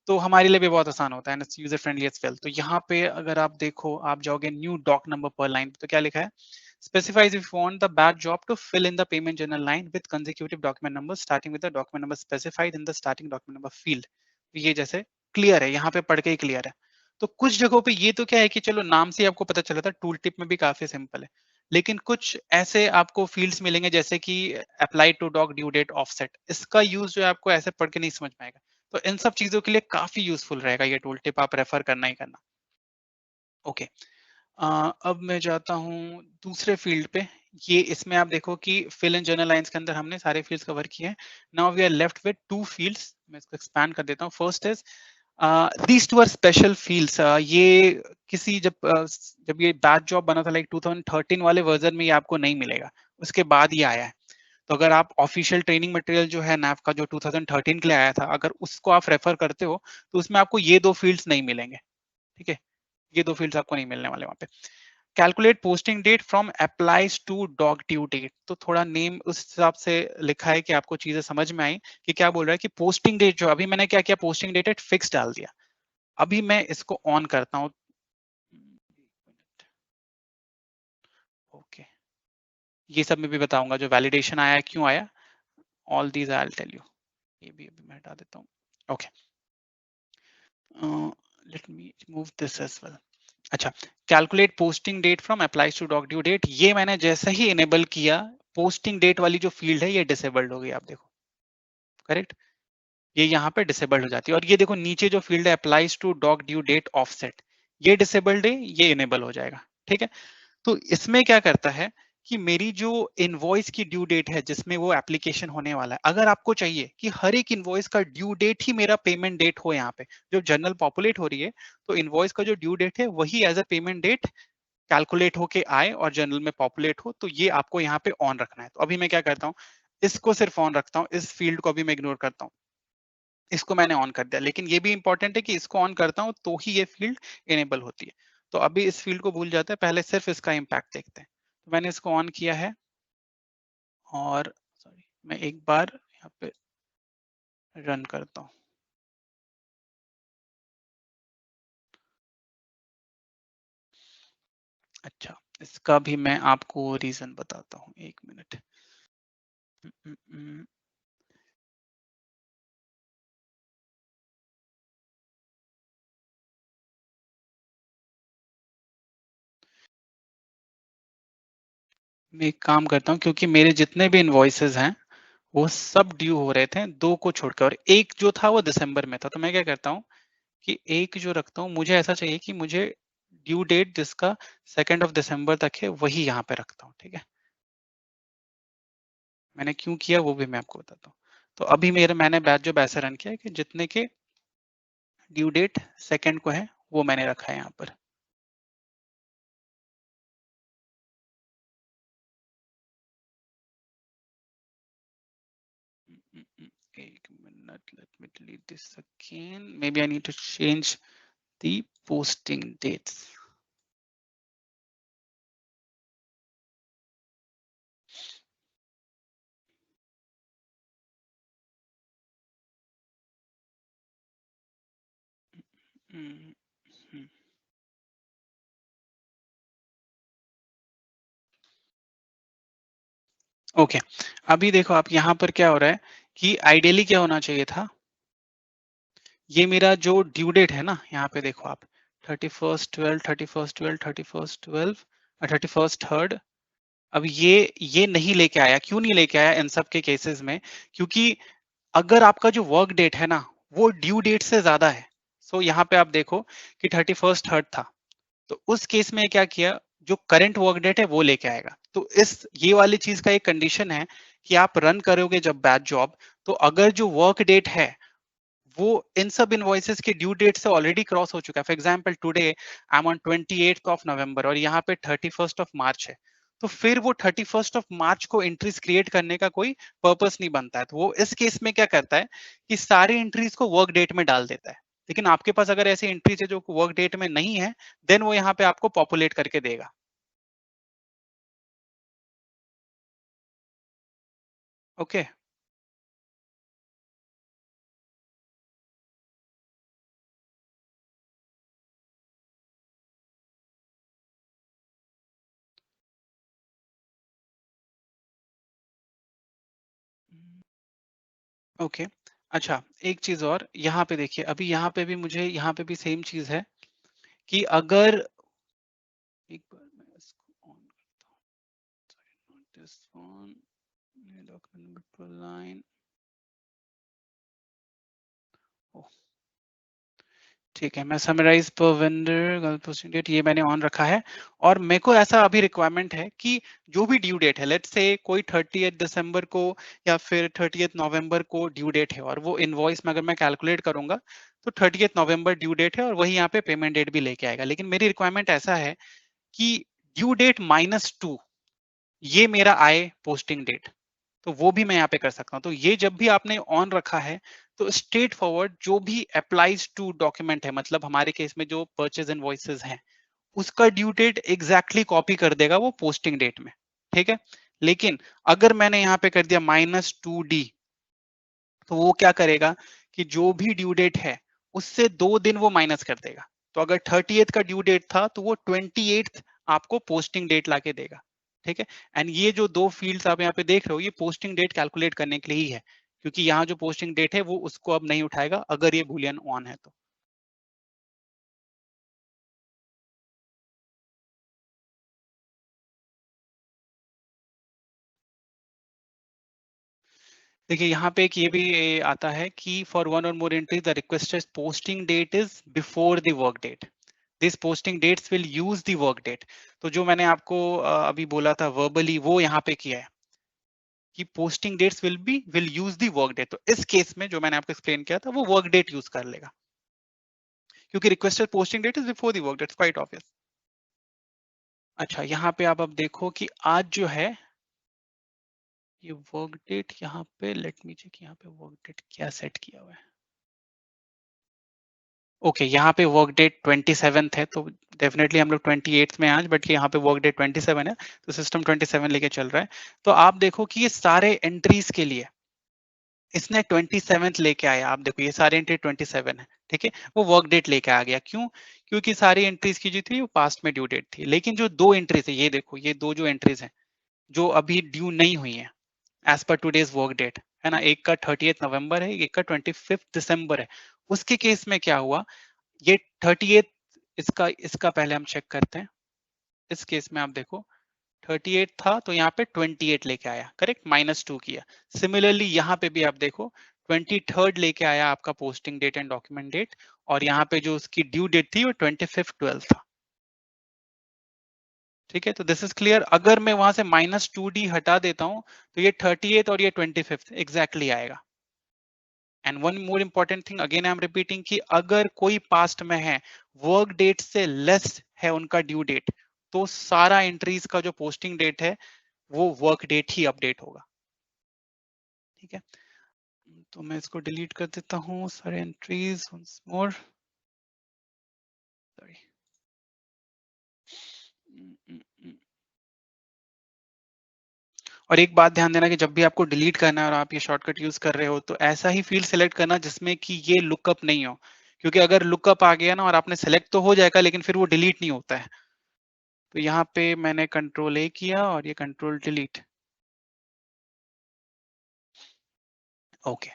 तो हमारे लिए भी बहुत आसान होता है, and it's user friendly as well. तो यहाँ पे अगर आप देखो, आप जाओगे न्यू डॉक नंबर पर लाइन, तो क्या लिखा है, specifies if you want the batch job to fill in the payment journal line with consecutive document numbers starting with the document number specified in the starting document number field। ये जैसे clear है, यहाँ पे पढ़ के ही clear है। तो कुछ जगहों पे ये तो क्या है कि चलो नाम से आपको पता चला था, टूल टिप में भी काफी सिंपल है, लेकिन कुछ ऐसे आपको फील्ड्स मिलेंगे जैसे कि apply to doc due date offset, इसका यूज जो है आपको ऐसे पढ़ के नहीं समझ में आएगा। तो इन सब चीजों के लिए काफी यूजफुल रहेगा ये टूल टिप, आप रेफर करना ही करना। ओके। अब मैं जाता हूँ दूसरे फील्ड पे। ये इसमें आप देखो कि फिल इन जर्नल लाइंस के अंदर हमने सारे फील्ड्स कवर किए हैं। Now we are left with two fields. मैं इसको एक्सपैंड कर देता हूँ। First is these two are special fields. ये किसी जब ये बैच जॉब बना था लाइक 2013 वाले वर्जन में ये आपको नहीं मिलेगा, उसके बाद ये आया है। तो अगर आप ऑफिशियल ट्रेनिंग मटेरियल जो है नैफ का जो 2013 के लिए आया था, अगर उसको आप रेफर करते हो तो उसमें आपको ये दो फील्ड्स नहीं मिलेंगे। ठीक है, ये दो फील्ड्स आपको नहीं मिलने वाले वहां पे। Calculate posting date from applies to doc due date, तो थोड़ा नेम उस हिसाब से लिखा है कि आपको चीजें समझ में आई कि क्या बोल रहा है कि पोस्टिंग डेट जो अभी मैंने क्या किया, पोस्टिंग डेट एट फिक्स डाल दिया। अभी मैं इसको ऑन करता हूँ। ओके, ये सब मैं भी बताऊंगा जो वैलिडेशन आया क्यों आया। All these I will tell you. ये भी अभी मैं हटा देता हूँ। Okay, let me move this as well. अच्छा, calculate posting date from applies to doc due date, ये मैंने जैसे ही इनेबल किया, पोस्टिंग डेट वाली जो फील्ड है ये डिसेबल्ड हो गई। आप देखो, करेक्ट, ये यहाँ पे डिसेबल्ड हो जाती है। और ये देखो नीचे जो फील्ड है applies to doc due date offset, ये डिसेबल्ड है, ये इनेबल हो जाएगा। ठीक है, तो इसमें क्या करता है कि मेरी जो इनवॉइस की ड्यू डेट है जिसमें वो एप्लीकेशन होने वाला है, अगर आपको चाहिए कि हर एक इनवॉइस का ड्यू डेट ही मेरा पेमेंट डेट हो, यहाँ पे जो जर्नल पॉपुलेट हो रही है, तो इनवॉइस का जो ड्यू डेट है वही as a payment date calculate होके आए और जर्नल में पॉपुलेट हो, तो ये आपको यहाँ पे ऑन रखना है। तो अभी मैं क्या करता हूँ, इसको सिर्फ ऑन रखता हूँ, इस फील्ड को अभी मैं इग्नोर करता हूँ। इसको मैंने ऑन कर दिया, लेकिन ये भी इंपॉर्टेंट है कि इसको ऑन करता हूँ तो ही ये फील्ड इनेबल होती है। तो अभी इस फील्ड को भूल जाते हैं, पहले सिर्फ इसका इम्पैक्ट देखते हैं। तो मैंने इसको ऑन किया है और सॉरी, मैं एक बार यहाँ पे रन करता हूँ। अच्छा, इसका भी मैं आपको रीजन बताता हूँ, एक मिनट। हम्म, हम्म, हम्म। मैं एक काम करता हूँ, क्योंकि मेरे जितने भी इनवॉइसेस हैं वो सब ड्यू हो रहे थे, दो को छोड़कर, और एक जो था वो दिसंबर में था। तो मैं क्या करता हूँ कि एक जो रखता हूँ, मुझे ऐसा चाहिए कि मुझे ड्यू डेट जिसका 2 दिसंबर तक है वही यहाँ पे रखता हूँ। ठीक है, मैंने क्यों किया वो भी मैं आपको बताता हूँ। तो अभी मैंने बैच जो ऐसे रन किया है कि जितने के ड्यू डेट सेकंड को है वो मैंने रखा है यहाँ पर। एक minute, let me delete this again, maybe I need to change the posting dates. Okay, अभी देखो आप यहाँ पर क्या हो रहा है कि आइडियली क्या होना चाहिए था, ये मेरा जो ड्यू डेट है ना, यहाँ पे देखो आप 31/12, 31/12, 31/12, 31/3। अब ये नहीं लेके आया, क्यों नहीं लेके आया इन सब के केसेस में, क्योंकि अगर आपका जो वर्क डेट है ना वो ड्यू डेट से ज्यादा है, सो यहाँ पे आप देखो कि 31/3 था, तो उस केस में क्या किया, जो करंट वर्क डेट है वो लेके आएगा। तो इस ये वाली चीज का एक कंडीशन है कि आप रन करोगे जब बैच जॉब, तो अगर जो वर्क डेट है वो इन सब इनवॉइसेस के ड्यू डेट से ऑलरेडी क्रॉस हो चुका है, for example today I am on 28 नवंबर और यहाँ पे 31 मार्च है, तो फिर वो 31 मार्च को एंट्रीज क्रिएट करने का कोई पर्पस नहीं बनता है। तो वो इस केस में क्या करता है कि सारी एंट्रीज को वर्क डेट में डाल देता है। लेकिन आपके पास अगर ऐसी एंट्रीज है जो वर्क डेट में नहीं है, देन वो यहाँ पे आपको पॉपुलेट करके देगा। Okay, okay. अच्छा, एक चीज और यहाँ पे देखिए, अभी यहाँ पे भी मुझे यहाँ पे भी सेम चीज है कि अगर एक बार मैं इसको ऑन करता हूँ, sorry, not this one, ये document number per line, oh, ठीक है, मैं समराइज पर वेंडर पोस्टिंग डेट ये मैंने ऑन रखा है। और मेरे को ऐसा अभी रिक्वायरमेंट है कि जो भी ड्यू डेट है, लेट्स से कोई 30 दिसंबर को या फिर 30 नवंबर को ड्यू डेट है, और वो इनवॉइस में अगर मैं कैलकुलेट करूंगा तो 30 नवंबर ड्यू डेट है और वही यहाँ पे पेमेंट डेट भी लेके आएगा। लेकिन मेरी रिक्वायरमेंट ऐसा है कि ड्यू डेट -2 ये मेरा आए पोस्टिंग डेट, तो वो भी मैं यहाँ पे कर सकता हूँ। तो ये जब भी आपने ऑन रखा है तो स्ट्रेट फॉरवर्ड जो भी अप्लाइज टू डॉक्यूमेंट है, मतलब हमारे केस में जो परचेज इनवॉइसेस हैं, उसका ड्यू डेट एग्जैक्टली कॉपी कर देगा वो पोस्टिंग डेट में। ठीक है, लेकिन अगर मैंने यहाँ पे कर दिया -2D, तो वो क्या करेगा कि जो भी ड्यू डेट है उससे 2 दिन वो माइनस कर देगा। तो अगर 30th का ड्यू डेट था तो वो 28th आपको पोस्टिंग डेट लाके देगा। ठीक है, एंड ये जो दो फील्ड्स आप यहाँ पे देख रहे हो ये पोस्टिंग डेट कैलकुलेट करने के लिए ही है, क्योंकि यहाँ जो पोस्टिंग डेट है वो उसको अब नहीं उठाएगा अगर ये बूलियन ऑन है तो। देखिए यहाँ पे एक ये भी आता है कि for one or more entries the requested posting date is before the work date, this posting dates will use the work date. तो जो मैंने आपको अभी बोला था वर्बली, वो यहाँ पे किया है कि posting dates will use the work date. तो इस केस में जो मैंने आपको एक्सप्लेन किया था वो वर्क डेट यूज कर लेगा, क्योंकि requested posting date is before the work date, quite obvious. अच्छा, यहाँ पे आप अब देखो कि आज जो है ये वर्क डेट, यहाँ पे लेट मी चेक यहाँ पे वर्क डेट क्या सेट किया हुआ है। ओके यहाँ पे वर्क डेट 27 है, तो डेफिनेटली हम लोग 28 में आज, बट यहाँ पे वर्क डेट 27 है, तो सिस्टम 27 लेके चल रहा है। तो आप देखो कि ये सारे एंट्रीज के लिए इसने 27 लेके आया। आप देखो ये सारे एंट्री 27 है, ठीक है, वो वर्क डेट लेके आ गया। क्यों? क्योंकि सारी एंट्रीज की जो थी वो पास्ट में ड्यू डेट थी। लेकिन जो दो एंट्रीज है, ये देखो ये दो जो एंट्रीज है जो अभी ड्यू नहीं हुई है as per today's work date, है ना, एक का 30 नवंबर है, एक का 25 दिसंबर है। उसके केस में क्या हुआ, ये 30, इसका इसका पहले हम चेक करते हैं। इस केस में आप देखो 38 था तो यहाँ पे 28 लेके आया, करेक्ट, -2 किया। सिमिलरली यहाँ पे भी आप देखो 23 लेके आया आपका posting date and document date, और यहाँ पे जो उसकी ड्यू डेट थी वो 25/12 था। ठीक है, तो दिस इज क्लियर। अगर मैं वहां से -2D हटा देता हूँ तो ये 38 और ये 25 एग्जैक्टली आएगा। And one more important thing again I am repeating कि अगर कोई पास्ट में है, वर्क डेट से लेस है उनका ड्यू डेट, तो सारा एंट्रीज का जो पोस्टिंग डेट है वो वर्क डेट ही अपडेट होगा। ठीक है, तो मैं इसको डिलीट कर देता हूँ सारे एंट्रीज वंस मोर, सॉरी। और एक बात ध्यान देना कि जब भी आपको डिलीट करना है और आप ये शॉर्टकट यूज कर रहे हो तो ऐसा ही फील्ड सेलेक्ट करना जिसमें कि ये लुकअप नहीं हो, क्योंकि अगर लुकअप आ गया ना और आपने सेलेक्ट तो हो जाएगा लेकिन फिर वो डिलीट नहीं होता है। तो यहाँ पे मैंने कंट्रोल A किया और ये कंट्रोल डिलीट। ओके,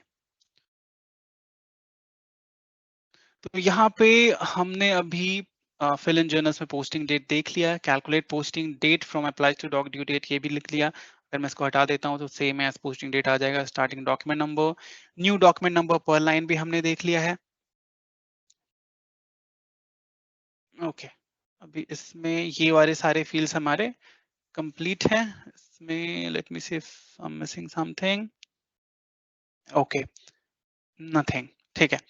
तो यहाँ पे हमने अभी फिल इन जर्नल्स में पोस्टिंग डेट देख लिया, calculate posting date from apply to doc due date ये भी लिख लिया। अगर मैं इसको हटा देता हूँ तो सेम एज पोस्टिंग डेट आ जाएगा। Starting document number, new document number पर लाइन भी हमने देख लिया है। ओके, अभी इसमें ये वाले सारे फील्ड्स हमारे कंप्लीट हैं। इसमें let me see if I am missing something. Okay, nothing, ठीक है।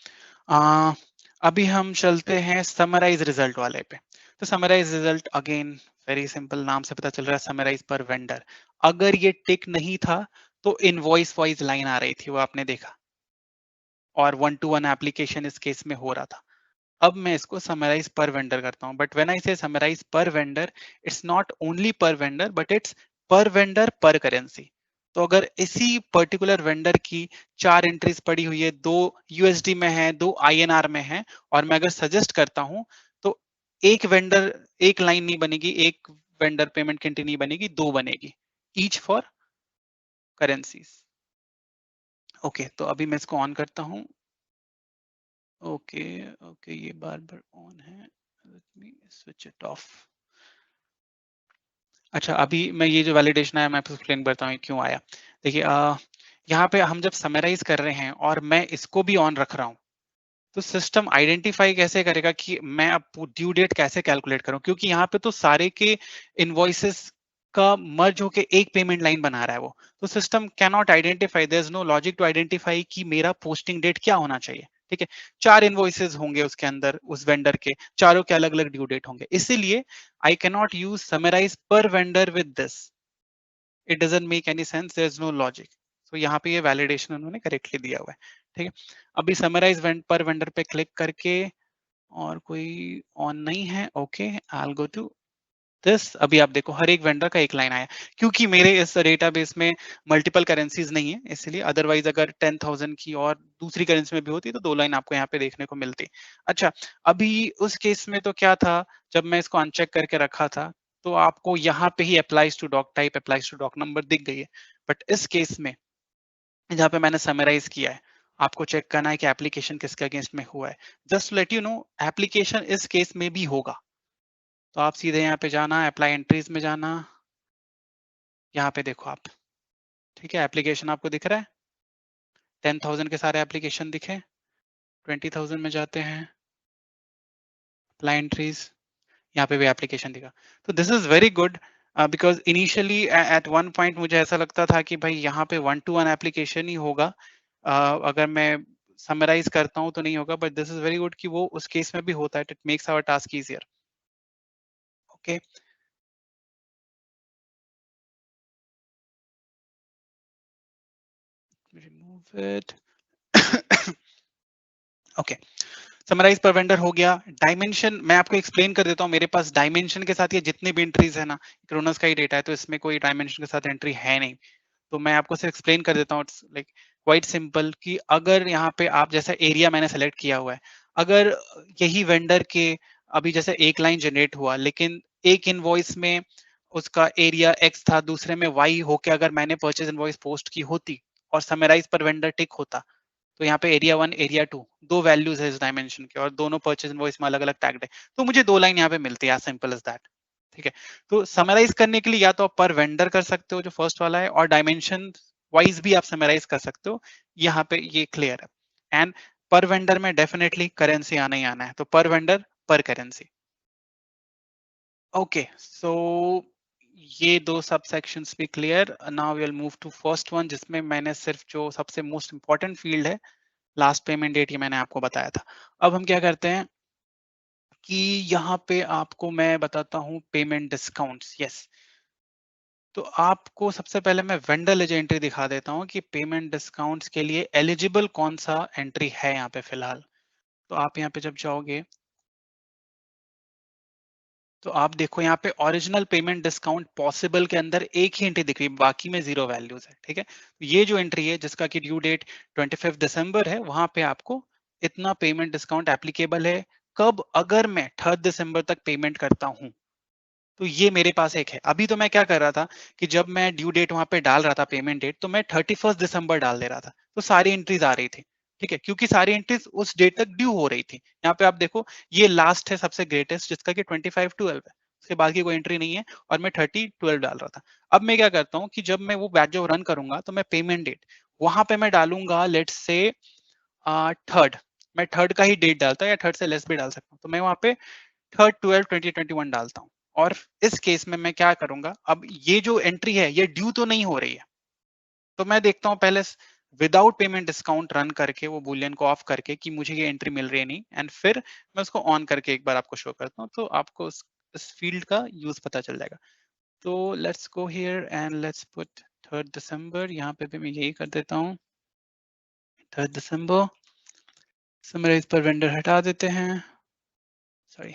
अभी हम चलते हैं समराइज रिजल्ट वाले पे। तो summarize result again very simple, नाम से पता चल रहा है समराइज पर वेंडर। अगर ये टिक नहीं था तो इनवॉइस वाइज लाइन आ रही थी, वो आपने देखा, और 1-to-1 एप्लीकेशन इस केस में हो रहा था। अब मैं इसको समराइज पर वेंडर करता हूँ, बट व्हेन आई से समराइज पर वेंडर, इट्स नॉट ओनली पर वेंडर बट इट्स पर वेंडर पर करेंसी। तो अगर इसी पर्टिकुलर वेंडर की 4 एंट्रीज पड़ी हुई है, 2 यूएसडी में है, 2 आईएनआर में है, और मैं अगर सजेस्ट करता हूं तो एक वेंडर, एक लाइन नहीं बनेगी, एक वेंडर पेमेंट की एंट्री नहीं बनेगी, 2 बनेगी, ईच फॉर करेंसीज। ओके, तो अभी मैं इसको ऑन करता हूँ। ओके, ओके, ये बार बार ऑन है, let me switch it of. अच्छा, अभी मैं ये जो वैलिडेशन आया मैं आपको एक्सप्लेन करता हूँ क्यों आया। देखिए यहाँ पे हम जब समराइज कर रहे हैं और मैं इसको भी ऑन रख रहा हूँ, तो सिस्टम आइडेंटिफाई कैसे करेगा कि मैं अब ड्यू डेट कैसे कैलकुलेट करूं, क्योंकि यहाँ पे तो सारे के इनवॉइसेस का मर्ज होके एक पेमेंट लाइन बना रहा है वो। तो system can not identify, there is no logic to identify कि मेरा पोस्टिंग डेट क्या होना चाहिए। ठीक है, 4 इनवॉइसेस होंगे उसके अंदर उस वेंडर के, चारों के अलग अलग ड्यू डेट होंगे, इसीलिए I can not use summarize पर vendor with this, it doesn't make any sense, there is no logic. तो यहाँ पे ये वैलिडेशन उन्होंने करेक्टली दिया हुआ है। ठीक है, अभी समराइज पर वेंडर पे क्लिक करके, और कोई ऑन नहीं है, okay I will go to this. अभी आप देखो हर एक वेंडर का एक लाइन आया, क्योंकि मेरे इस डेटाबेस में मल्टीपल करेंसीज नहीं है इसलिए, अदरवाइज अगर 10,000 की और दूसरी करेंसी में भी होती तो 2 लाइन आपको यहाँ पे देखने को मिलती। अच्छा, अभी उस केस में तो क्या था, जब मैं इसको अनचेक करके रखा था तो आपको यहाँ पे ही applies to doc type, applies to doc number दिख गई है। बट इस केस में जहाँ पे मैंने समराइज किया है, आपको चेक करना है कि एप्लीकेशन किसके अगेंस्ट में हुआ है। Just let you know, application इस केस में भी होगा। तो आप सीधे यहाँ पे जाना, अप्लाई एंट्रीज में जाना, यहाँ पे देखो आप, ठीक है, एप्लीकेशन आपको दिख रहा है, 10,000 के सारे एप्लीकेशन दिखे, 20,000 में जाते हैं, अप्लाई एंट्रीज, यहाँ पे भी एप्लीकेशन दिखा। तो this is very good, because initially at one point मुझे ऐसा लगता था कि भाई यहाँ पे 1-to-1 एप्लीकेशन ही होगा, अगर मैं समराइज करता हूँ तो नहीं होगा, but this is very good कि वो उस केस में भी होता है, it makes our task easier. Okay, remove it. Okay, summarize पर वेंडर हो गया। डायमेंशन मैं आपको एक्सप्लेन कर देता हूँ, मेरे पास डायमेंशन के साथ ये जितने भी एंट्रीज है ना, क्रोनस का ही डेटा है, तो इसमें कोई डायमेंशन के साथ एंट्री है नहीं। तो मैं आपको सिर्फ एक्सप्लेन कर देता हूँ, लाइक क्वाइट सिंपल, कि अगर यहाँ पे आप जैसा एरिया मैंने सेलेक्ट किया हुआ है, अगर यही वेंडर के अभी जैसे एक लाइन जनरेट हुआ, लेकिन एक इनवॉइस में उसका एरिया एक्स था, दूसरे में वाई होके अगर मैंने परचेज इनवॉइस पोस्ट की होती और समराइज पर वेंडर टिक होता, तो यहाँ पे एरिया 1 एरिया 2 दो वैल्यूज है इस डायमेंशन के, और दोनों परचेज इनवॉइस में अलग अलग टैग्ड है, तो मुझे 2 लाइन यहाँ पे मिलती है, सिंपल एज दैट। ठीक है, तो समराइज करने के लिए या तो आप पर वेंडर कर सकते हो जो फर्स्ट वाला है, और डायमेंशन वाइज भी आप समराइज कर सकते हो, यहाँ पे ये क्लियर है। एंड पर वेंडर में डेफिनेटली करेंसी आना ही आना है, तो पर वेंडर पर करेंसी। ओके, सो ये दो सब सेक्शंस भी clear. Now will move to first one, जिसमें मैंने सिर्फ जो सबसे मोस्ट इंपॉर्टेंट फील्ड है, लास्ट पेमेंट डेट, ये मैंने आपको बताया था। अब हम क्या करते हैं कि यहाँ पे आपको मैं बताता हूँ पेमेंट डिस्काउंट्स। यस, तो आपको सबसे पहले मैं वेंडर लेजर एंट्री दिखा देता हूँ कि पेमेंट डिस्काउंट्स के लिए एलिजिबल कौन सा एंट्री है यहाँ पे फिलहाल। तो आप यहाँ पे जब जाओगे तो आप देखो यहाँ पे ओरिजिनल पेमेंट डिस्काउंट पॉसिबल के अंदर एक ही एंट्री दिख रही है, बाकी में 0 वैल्यूज है। ठीक है, ये जो एंट्री है जिसका कि ड्यू डेट 25 दिसंबर है, वहां पे आपको इतना पेमेंट डिस्काउंट एप्लीकेबल है। कब? अगर मैं 3 दिसंबर तक पेमेंट करता हूँ, तो ये मेरे पास एक है। अभी तो मैं क्या कर रहा था कि जब मैं ड्यू डेट वहां पे डाल रहा था, पेमेंट डेट, तो मैं 31 दिसंबर डाल दे रहा था, तो सारी एंट्रीज आ रही थी। ठीक है, क्योंकि सारी एंट्रीज उस डेट तक ड्यू हो रही थी। यहाँ पे आप देखो, ये लास्ट है सबसे ग्रेटेस्ट, जिसका कि 25/12 है, उसके बाद की कोई एंट्री नहीं है, और मैं 30/12 डाल रहा था। अब मैं क्या करता हूँ कि जब मैं वो बैच जब रन करूंगा, तो मैं पेमेंट डेट वहां पे मैं डालूंगा, लेट्स से 3rd, मैं 3rd का ही डेट डालता हूँ, या 3rd से लेस भी डाल सकता हूँ, तो मैं वहां पे 3rd/12/2021 डालता हूँ। और इस केस में मैं क्या करूंगा, अब ये जो एंट्री है ये ड्यू तो नहीं हो रही है, तो मैं देखता हूँ पहले विदाउट पेमेंट डिस्काउंट रन करके, वो बुलियन को ऑफ करके कि मुझे ये एंट्री मिल रही है नहीं, एंड फिर मैं उसको ऑन करके एक बार आपको शो करता हूँ, तो आपको इस फील्ड का यूज पता चल जाएगा। तो let's go here and let's put 3rd दिसंबर, यहाँ पे भी मैं यही कर देता हूँ, 3rd दिसंबर। समराइज पर वेंडर हटा देते हैं, सॉरी,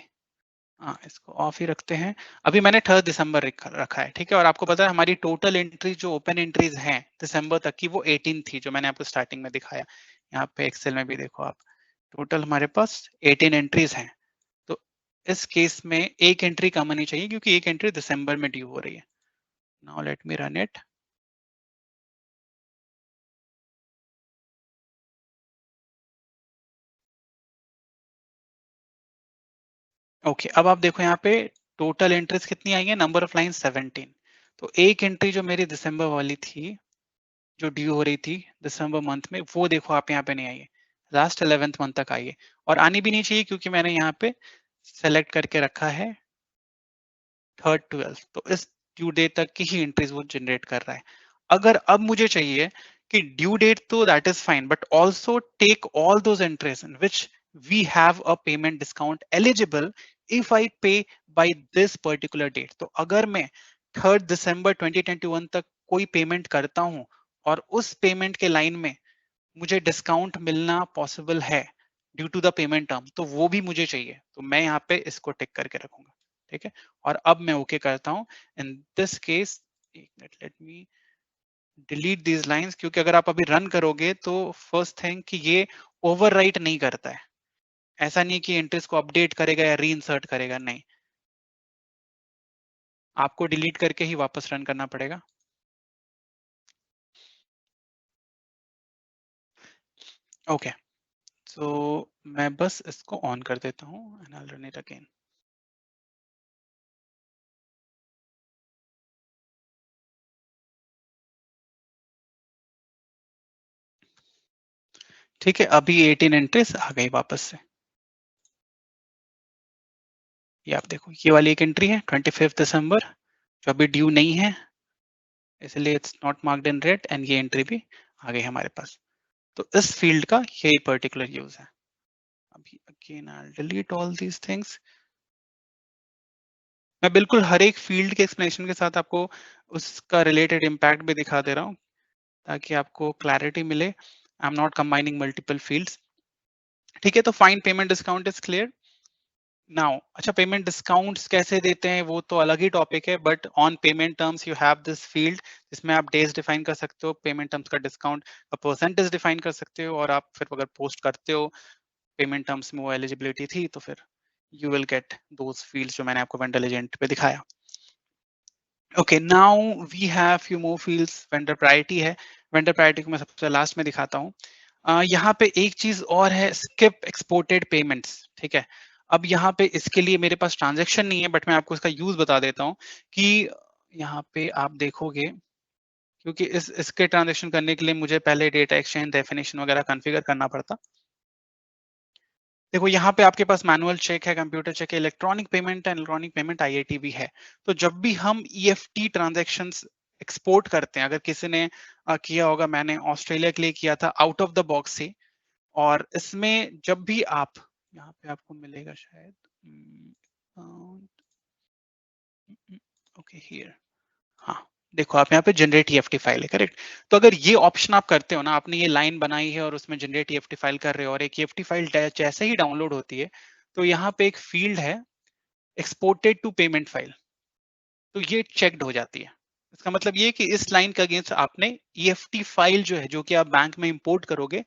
हाँ इसको ऑफ ही रखते हैं। अभी मैंने 3rd दिसंबर रखा है। ठीक है, और आपको पता है हमारी टोटल एंट्रीज जो ओपन एंट्रीज हैं दिसंबर तक की, वो 18 थी, जो मैंने आपको स्टार्टिंग में दिखाया। यहाँ पे एक्सेल में भी देखो आप, टोटल हमारे पास 18 एंट्रीज हैं। तो इस केस में एक एंट्री कम होनी चाहिए, क्योंकि एक एंट्री दिसंबर में ड्यू हो रही है। Now let me run it. Okay, अब आप देखो यहाँ पे टोटल एंट्रीज कितनी आई है, नंबर ऑफ लाइन 17। तो एक एंट्री जो मेरी दिसंबर वाली थी, जो ड्यू हो रही थी दिसंबर मंथ में, वो देखो आप यहाँ पे नहीं आई है। लास्ट 11th मंथ तक आई है और आनी भी नहीं चाहिए क्योंकि मैंने यहाँ पे सेलेक्ट करके रखा है 3rd 12th, तो इस ड्यू डेट तक की ही एंट्रीज वो जनरेट कर रहा है। अगर अब मुझे चाहिए कि ड्यू डेट तो that is fine but also take all those entries in which we have a payment discount eligible if I pay by this particular date. तो अगर मैं 3rd दिसंबर 2021 तक कोई पेमेंट करता हूं और उस पेमेंट के लाइन में मुझे डिस्काउंट मिलना पॉसिबल है due to the payment term, तो वो भी मुझे चाहिए, तो मैं यहाँ पे इसको टिक करके रखूंगा। ठीक है, और अब मैं ओके करता हूँ। In this case late me delete these lines, क्योंकि अगर आप अभी रन करोगे तो फर्स्ट थिंग कि ये ओवरराइट नहीं करता है। ऐसा नहीं कि एंट्रीज को अपडेट करेगा या रीइंसर्ट करेगा, नहीं, आपको डिलीट करके ही वापस रन करना पड़ेगा। ओके, सो मैं बस इसको ऑन कर देता हूँ and I will run it again. ठीक है, अभी 18 एंट्रीज आ गई वापस से। ये आप देखो, ये वाली एक एंट्री है 25 दिसंबर जो अभी ड्यू नहीं है, इसलिए it's not marked in red, and ये एंट्री भी आ गई हमारे पास। तो इस फील्ड का यही पर्टिकुलर यूज है। अभी again I delete all these things. मैं बिल्कुल हर एक फील्ड के एक्सप्लेनेशन के साथ आपको उसका रिलेटेड इम्पैक्ट भी दिखा दे रहा हूँ ताकि आपको क्लैरिटी मिले। I am not combining multiple fields. ठीक है, तो fine payment discount is clear now. अच्छा, पेमेंट डिस्काउंट्स कैसे देते हैं वो तो अलग ही टॉपिक है, but on payment terms you have this field जिसमें आप डेज डिफाइन कर सकते हो, पेमेंट टर्म्स का डिस्काउंट का परसेंटेज डिफाइन कर सकते हो, और आप फिर अगर पोस्ट करते हो पेमेंट टर्म्स में वो एलिजिबिलिटी थी तो फिर you will get those fields जो मैंने आपको वेंडर एजेंट पे दिखाया। Okay, now we have few more fields. Vendor priority है, वेंडर प्रायोरिटी को मैं सबसे लास्ट में दिखाता हूँ। यहाँ पे एक चीज और है, स्किप एक्सपोर्टेड पेमेंट्स। ठीक है, अब यहाँ पे इसके लिए मेरे पास ट्रांजैक्शन नहीं है, बट मैं आपको इसका यूज बता देता हूँ कि यहाँ पे आप देखोगे, क्योंकि इसके ट्रांजैक्शन करने के लिए मुझे पहले डेटा एक्सचेंज डेफिनेशन वगैरह कॉन्फ़िगर करना पड़ता। देखो यहाँ पे आपके पास मैनुअल चेक है, कंप्यूटर चेक है, इलेक्ट्रॉनिक पेमेंट है, इलेक्ट्रॉनिक पेमेंट आईआईटी भी है। तो जब भी हम ईएफटी ट्रांजैक्शंस एक्सपोर्ट करते हैं, अगर किसी ने किया होगा, मैंने ऑस्ट्रेलिया के लिए किया था आउट ऑफ द बॉक्स से, और इसमें जब भी आप यहाँ पे आपको मिलेगा शायद ओके हियर, हाँ देखो आप यहाँ पे जनरेट ईएफटी फाइल है, करेक्ट। तो अगर ये ऑप्शन आप करते हो ना, आपने ये लाइन बनाई है और उसमें जनरेट ईएफटी फाइल कर रहे हो, और एक ईएफटी फाइल जैसे ही डाउनलोड होती है तो यहाँ पे एक फील्ड है एक्सपोर्टेड टू पेमेंट फाइल, तो ये चेक्ड हो जाती है। इसका मतलब ये कि इस लाइन के अगेंस्ट आपने ईएफटी फाइल जो है, जो कि आप बैंक में इंपोर्ट करोगे,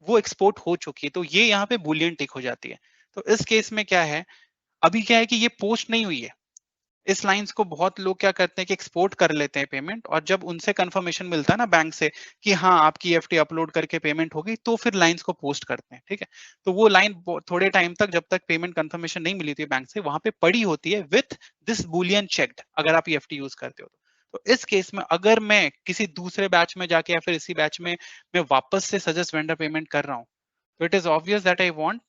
वो एक्सपोर्ट हो चुकी है, तो ये यहाँ पे बुलियन टिक हो जाती है। तो इस केस में क्या है, अभी क्या है कि ये पोस्ट नहीं हुई है। इस लाइंस को बहुत लोग क्या करते हैं कि एक्सपोर्ट कर लेते हैं पेमेंट, और जब उनसे कंफर्मेशन मिलता है ना बैंक से कि हाँ आपकी ईएफटी अपलोड करके पेमेंट होगी, तो फिर लाइंस को पोस्ट करते हैं। ठीक है, तो वो लाइन थोड़े टाइम तक, जब तक पेमेंट कंफर्मेशन नहीं मिली थी बैंक से, वहां पे पड़ी होती है विथ दिस बुलियन चेक्ड, अगर आप ईएफटी यूज करते हो तो इस केस में अगर मैं किसी दूसरे बैच में जाके या फिर इसी बैच में मैं वापस से सजेस्ट वेंडर पेमेंट कर रहा हूँ, तो it is obvious that I want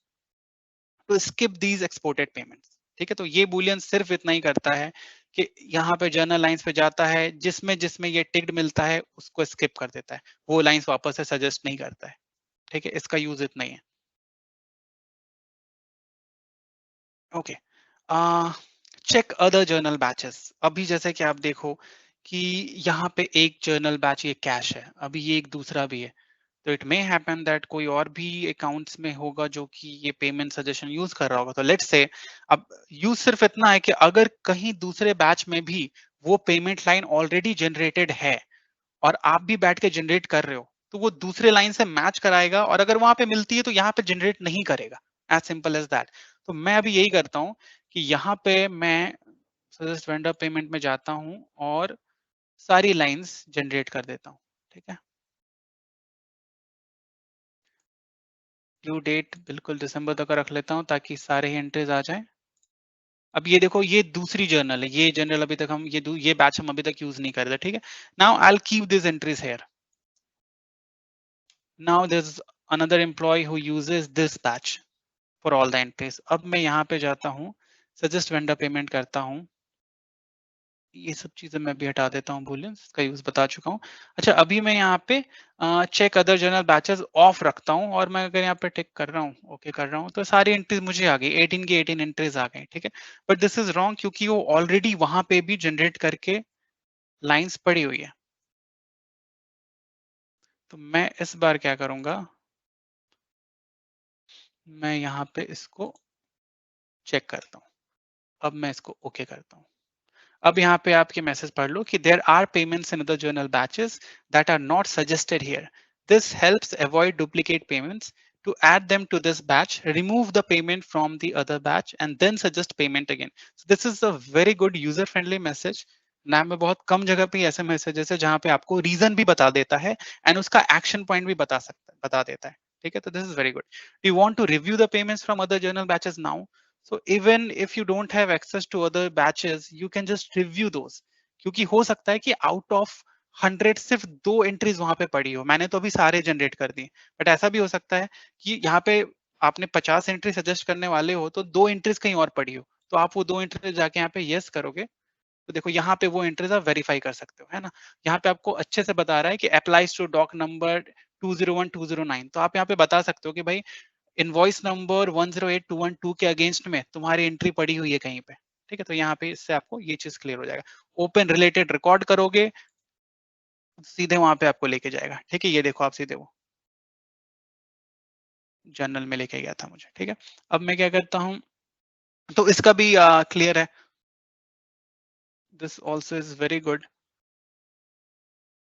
to skip these exported payments. ठीक है, तो ये बुलियन सिर्फ इतना ही करता है कि यहाँ पे जर्नल लाइंस पे जाता है, जिसमें जिसमें ये टिक्ड मिलता है उसको स्किप कर देता है, वो लाइंस वापस से सजेस्ट नहीं करता है। ठीक है, इसका यूज इतना ही है। Okay, check other journal batches. अभी जैसे कि आप देखो कि यहाँ पे एक जर्नल बैच ये कैश है, अभी ये एक दूसरा भी है, तो इट मे हैपन दैट कोई और भी अकाउंट्स में होगा जो कि ये पेमेंट सजेशन यूज कर रहा होगा। तो लेट्स से अब यूज सिर्फ इतना है कि अगर कहीं दूसरे बैच में भी वो पेमेंट लाइन ऑलरेडी जनरेटेड है और आप भी बैठ के जनरेट कर रहे हो, तो वो दूसरे लाइन से मैच कराएगा, और अगर वहां पे मिलती है तो यहाँ पे जनरेट नहीं करेगा। As simple as that. तो मैं अभी यही करता हूँ कि यहाँ पे मैं सजेस्ट वेंडर पेमेंट में जाता हूँ और सारी लाइंस जनरेट कर देता हूँ। ठीक है, ड्यू डेट बिल्कुल दिसंबर तक का रख लेता हूँ ताकि सारे ही एंट्रीज आ जाए। अब ये देखो, ये दूसरी जर्नल है, ये जर्नल अभी तक हम ये बैच हम अभी तक यूज नहीं कर रहे। ठीक है, now I will keep this entries here. Now this another employee who uses this batch for all the entries. अब मैं यहाँ पे जाता हूँ, suggest vendor payment करता हूँ, ये सब चीजें मैं भी हटा देता हूँ, booleans का यूज बता चुका हूँ। अच्छा, अभी मैं यहाँ पे check other general batches off रखता हूँ और मैं अगर यहाँ पे टिक कर रहा हूँ, ओके कर रहा हूँ, तो सारी एंट्रीज मुझे आ गई, 18 की 18 एंट्रीज आ गई, ठीक है। बट दिस इज रॉन्ग क्योंकि वो ऑलरेडी वहां पे भी जनरेट करके लाइंस पड़ी हुई है। तो मैं इस बार क्या करूंगा, मैं यहाँ पे इसको चेक करता हूँ। अब मैं इसको ओके करता हूँ। अब यहाँ पे आपके मैसेज पढ़ लो कि there are payments in other journal batches that are not suggested here. This helps avoid duplicate payments. To add them to this batch, remove the payment from the other batch and then suggest payment again. So this is a very good user friendly message. ना में बहुत कम जगह पे ऐसे messages है जहाँ पे आपको रीजन भी बता देता है एंड उसका एक्शन पॉइंट भी बता देता है, ठीक है। तो this is very good. Do you want to review the payments from other journal batches now? So even if you don't have access to other batches, you can just review those. क्योंकि हो सकता है कि out of 100 सिर्फ 2 entries वहां पे पड़ी हो, मैंने तो अभी सारे जनरेट कर दिए, बट ऐसा भी हो सकता है कि यहाँ पे आपने 50 एंट्री सजेस्ट करने वाले हो तो 2 एंट्रीज कहीं और पड़ी हो, तो आप वो 2 एंट्रीज जाके यहाँ पे यस करोगे तो देखो यहाँ पे वो एंट्रीज आप वेरीफाई कर सकते हो, है ना। यहाँ पे आपको अच्छे से बता रहा है कि अप्लाइज टू डॉक नंबर 201 209, तो आप यहाँ पे बता सकते हो कि भाई इनवॉइस नंबर 108212 के अगेंस्ट में तुम्हारी एंट्री पड़ी हुई है कहीं पे, ठीक है। तो यहाँ पे इससे आपको ये चीज क्लियर हो जाएगा। ओपन रिलेटेड रिकॉर्ड करोगे, सीधे वहां पे आपको लेके जाएगा, ठीक है। ये देखो आप सीधे वो जर्नल में लेके गया था मुझे, ठीक है। अब मैं क्या करता हूँ, तो इसका भी क्लियर है, this also is very good.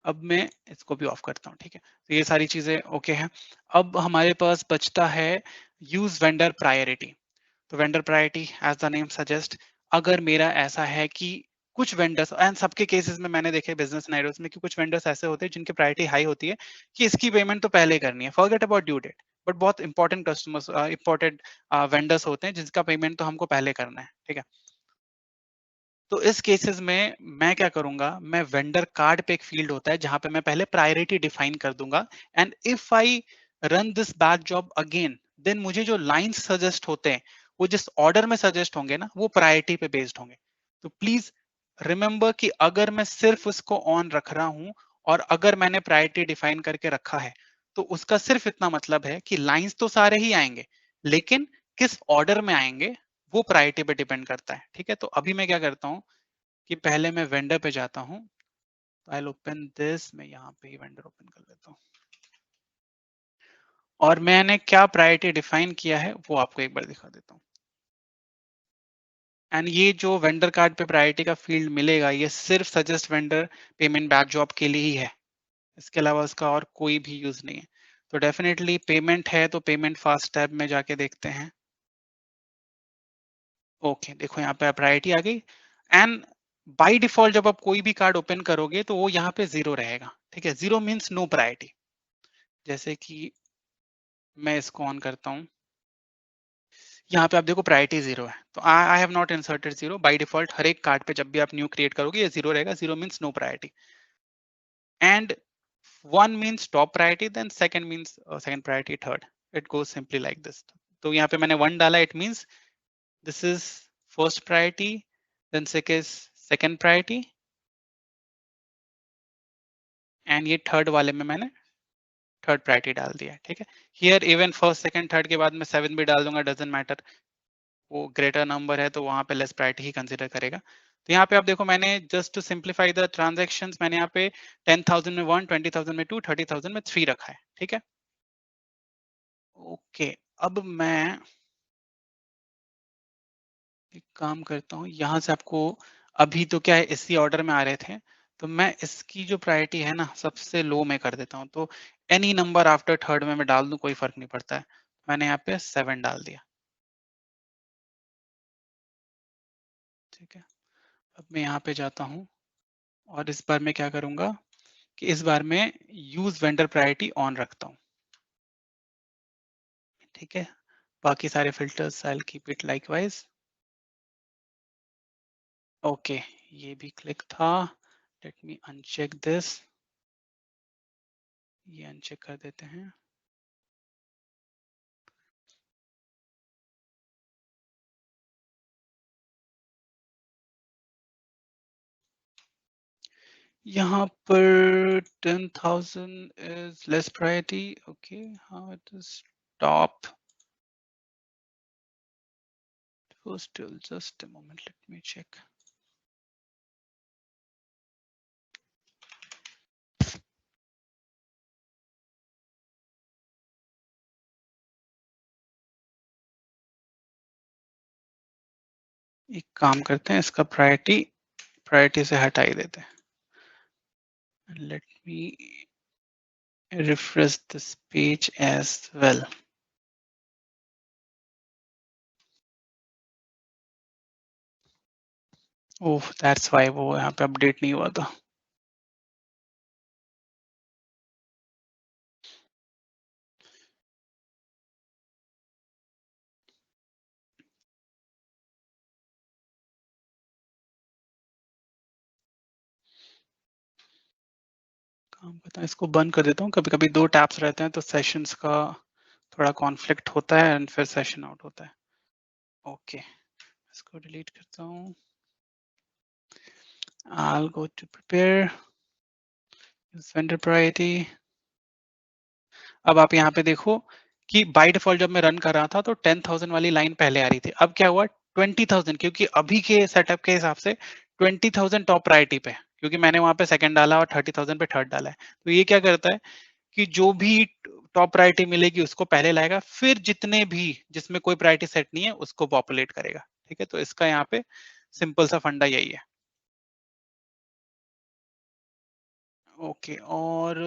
अब मैं इसको भी ऑफ करता हूँ, ठीक है। तो ये सारी चीजें ओके हैं। अब हमारे पास बचता है यूज वेंडर प्रायोरिटी। तो vendor priority as the name suggest, अगर मेरा ऐसा है कि कुछ वेंडर्स एंड सबके केसेस में मैंने देखे बिजनेस नाइरोस में कि कुछ वेंडर्स ऐसे होते हैं जिनकी प्रायोरिटी हाई होती है कि इसकी पेमेंट तो पहले करनी है, forget about due date. But बहुत इंपॉर्टेंट कस्टमर्स इंपॉर्टेंट वेंडर्स होते हैं जिसका पेमेंट तो हमको पहले करना है, ठीक है। तो इस केसेस में मैं क्या करूंगा, मैं वेंडर कार्ड पे एक फील्ड होता है जहां पे मैं पहले प्रायोरिटी डिफाइन कर दूंगा and if I run this batch job again then मुझे जो लाइंस सजेस्ट होते हैं वो जिस ऑर्डर में सजेस्ट होंगे ना वो प्रायोरिटी पे बेस्ड होंगे। तो प्लीज रिमेंबर कि अगर मैं सिर्फ उसको ऑन रख रहा हूं और अगर मैंने प्रायोरिटी डिफाइन करके रखा है तो उसका सिर्फ इतना मतलब है कि लाइंस तो सारे ही आएंगे लेकिन किस ऑर्डर में आएंगे वो प्रायोरिटी पे डिपेंड करता है, ठीक है। तो अभी मैं क्या करता हूँ कि पहले मैं वेंडर पे जाता हूँ, आई विल ओपन दिस, मैं यहाँ पे ही वेंडर ओपन कर लेता हूँ और मैंने क्या प्रायोरिटी डिफाइन किया है वो आपको एक बार दिखा देता हूँ। एंड ये जो वेंडर कार्ड पे प्रायोरिटी का फील्ड मिलेगा ये सिर्फ suggest vendor payment back job के लिए ही है, इसके अलावा उसका और कोई भी यूज नहीं है। तो डेफिनेटली पेमेंट है तो पेमेंट फास्ट टैब में जाके देखते हैं। ओके देखो यहाँ पे प्रायोरिटी आ गई एंड बाय डिफॉल्ट जब आप कोई भी कार्ड ओपन करोगे तो वो यहाँ पे 0 रहेगा, ठीक है। 0 मीन्स नो प्रायोरिटी। जैसे कि मैं इसको ऑन करता हूँ, यहाँ पे आप देखो प्रायोरिटी 0 है, तो I have not inserted 0। By default हर एक कार्ड पे जब भी आप न्यू क्रिएट करोगे ये 0 रहेगा, 0 means no priority and 1 means top priority, then second means second priority, third, it goes simply like this. तो यहाँ पे मैंने 1 डाला, it means this is first priority, then second priority and ये थर्ड वाले में मैंने थर्ड प्रायोरिटी डाल दिया है, ठीक है। Here even first second third के बाद मैं 7 भी डाल दूंगा, डजंट मैटर, वो ग्रेटर नंबर है तो वहां पे लेस प्रायोरिटी ही कंसीडर करेगा। तो यहाँ पे आप देखो मैंने just to simplify the transactions मैंने यहाँ पे 10,000 में 1, 20,000 में 2, 30,000 में 3 रखा है, ठीक है। ओके अब मैं एक काम करता हूँ, यहाँ से आपको अभी तो क्या है इसी ऑर्डर में आ रहे थे तो मैं इसकी जो प्रायोरिटी है ना सबसे लो में कर देता हूँ, तो एनी नंबर आफ्टर थर्ड में मैं डाल दूं कोई फर्क नहीं पड़ता है। मैंने यहाँ पे 7 डाल दिया, ठीक है। अब मैं यहाँ पे जाता हूँ और इस बार मैं क्या करूंगा कि इस बार मैं यूज वेंडर प्रायोरिटी ऑन रखता हूँ, ठीक है। बाकी सारे filters I will keep it likewise. Okay ये भी क्लिक था, लेट मी अनचेक दिस, ये अनचेक कर देते हैं। यहाँ पर 10,000 is less priority. Okay, how it is top. Still, just a moment. Let me check. एक काम करते हैं, इसका प्रायोरिटी से हटा ही देते हैं. Let me refresh this page as well. Oh, that's why वो यहाँ पे अपडेट नहीं हुआ था. काम करता है, इसको बंद कर देता हूँ. कभी कभी दो टैब्स रहते हैं तो सेशंस का थोड़ा कॉन्फ्लिक्ट होता है एंड फिर सेशन आउट होता है. ओके, इसको डिलीट करता हूँ. I'll go to prepare vendor priority. अब आप यहाँ पे देखो कि बाय डिफॉल्ट जब मैं रन कर रहा था तो 10,000 वाली लाइन पहले आ रही थी. अब क्या हुआ, 20,000, क्योंकि अभी के सेटअप के हिसाब से 20,000 टॉप प्रायोरिटी पे, क्योंकि मैंने वहां पे सेकंड डाला और 30,000 पे थर्ड डाला है. तो ये क्या करता है कि जो भी टॉप प्रायोरिटी मिलेगी उसको पहले लाएगा, फिर जितने भी जिसमें कोई प्रायोरिटी सेट नहीं है उसको पॉपुलेट करेगा. ठीक है, तो इसका यहाँ पे सिंपल सा फंडा यही है. ओके, और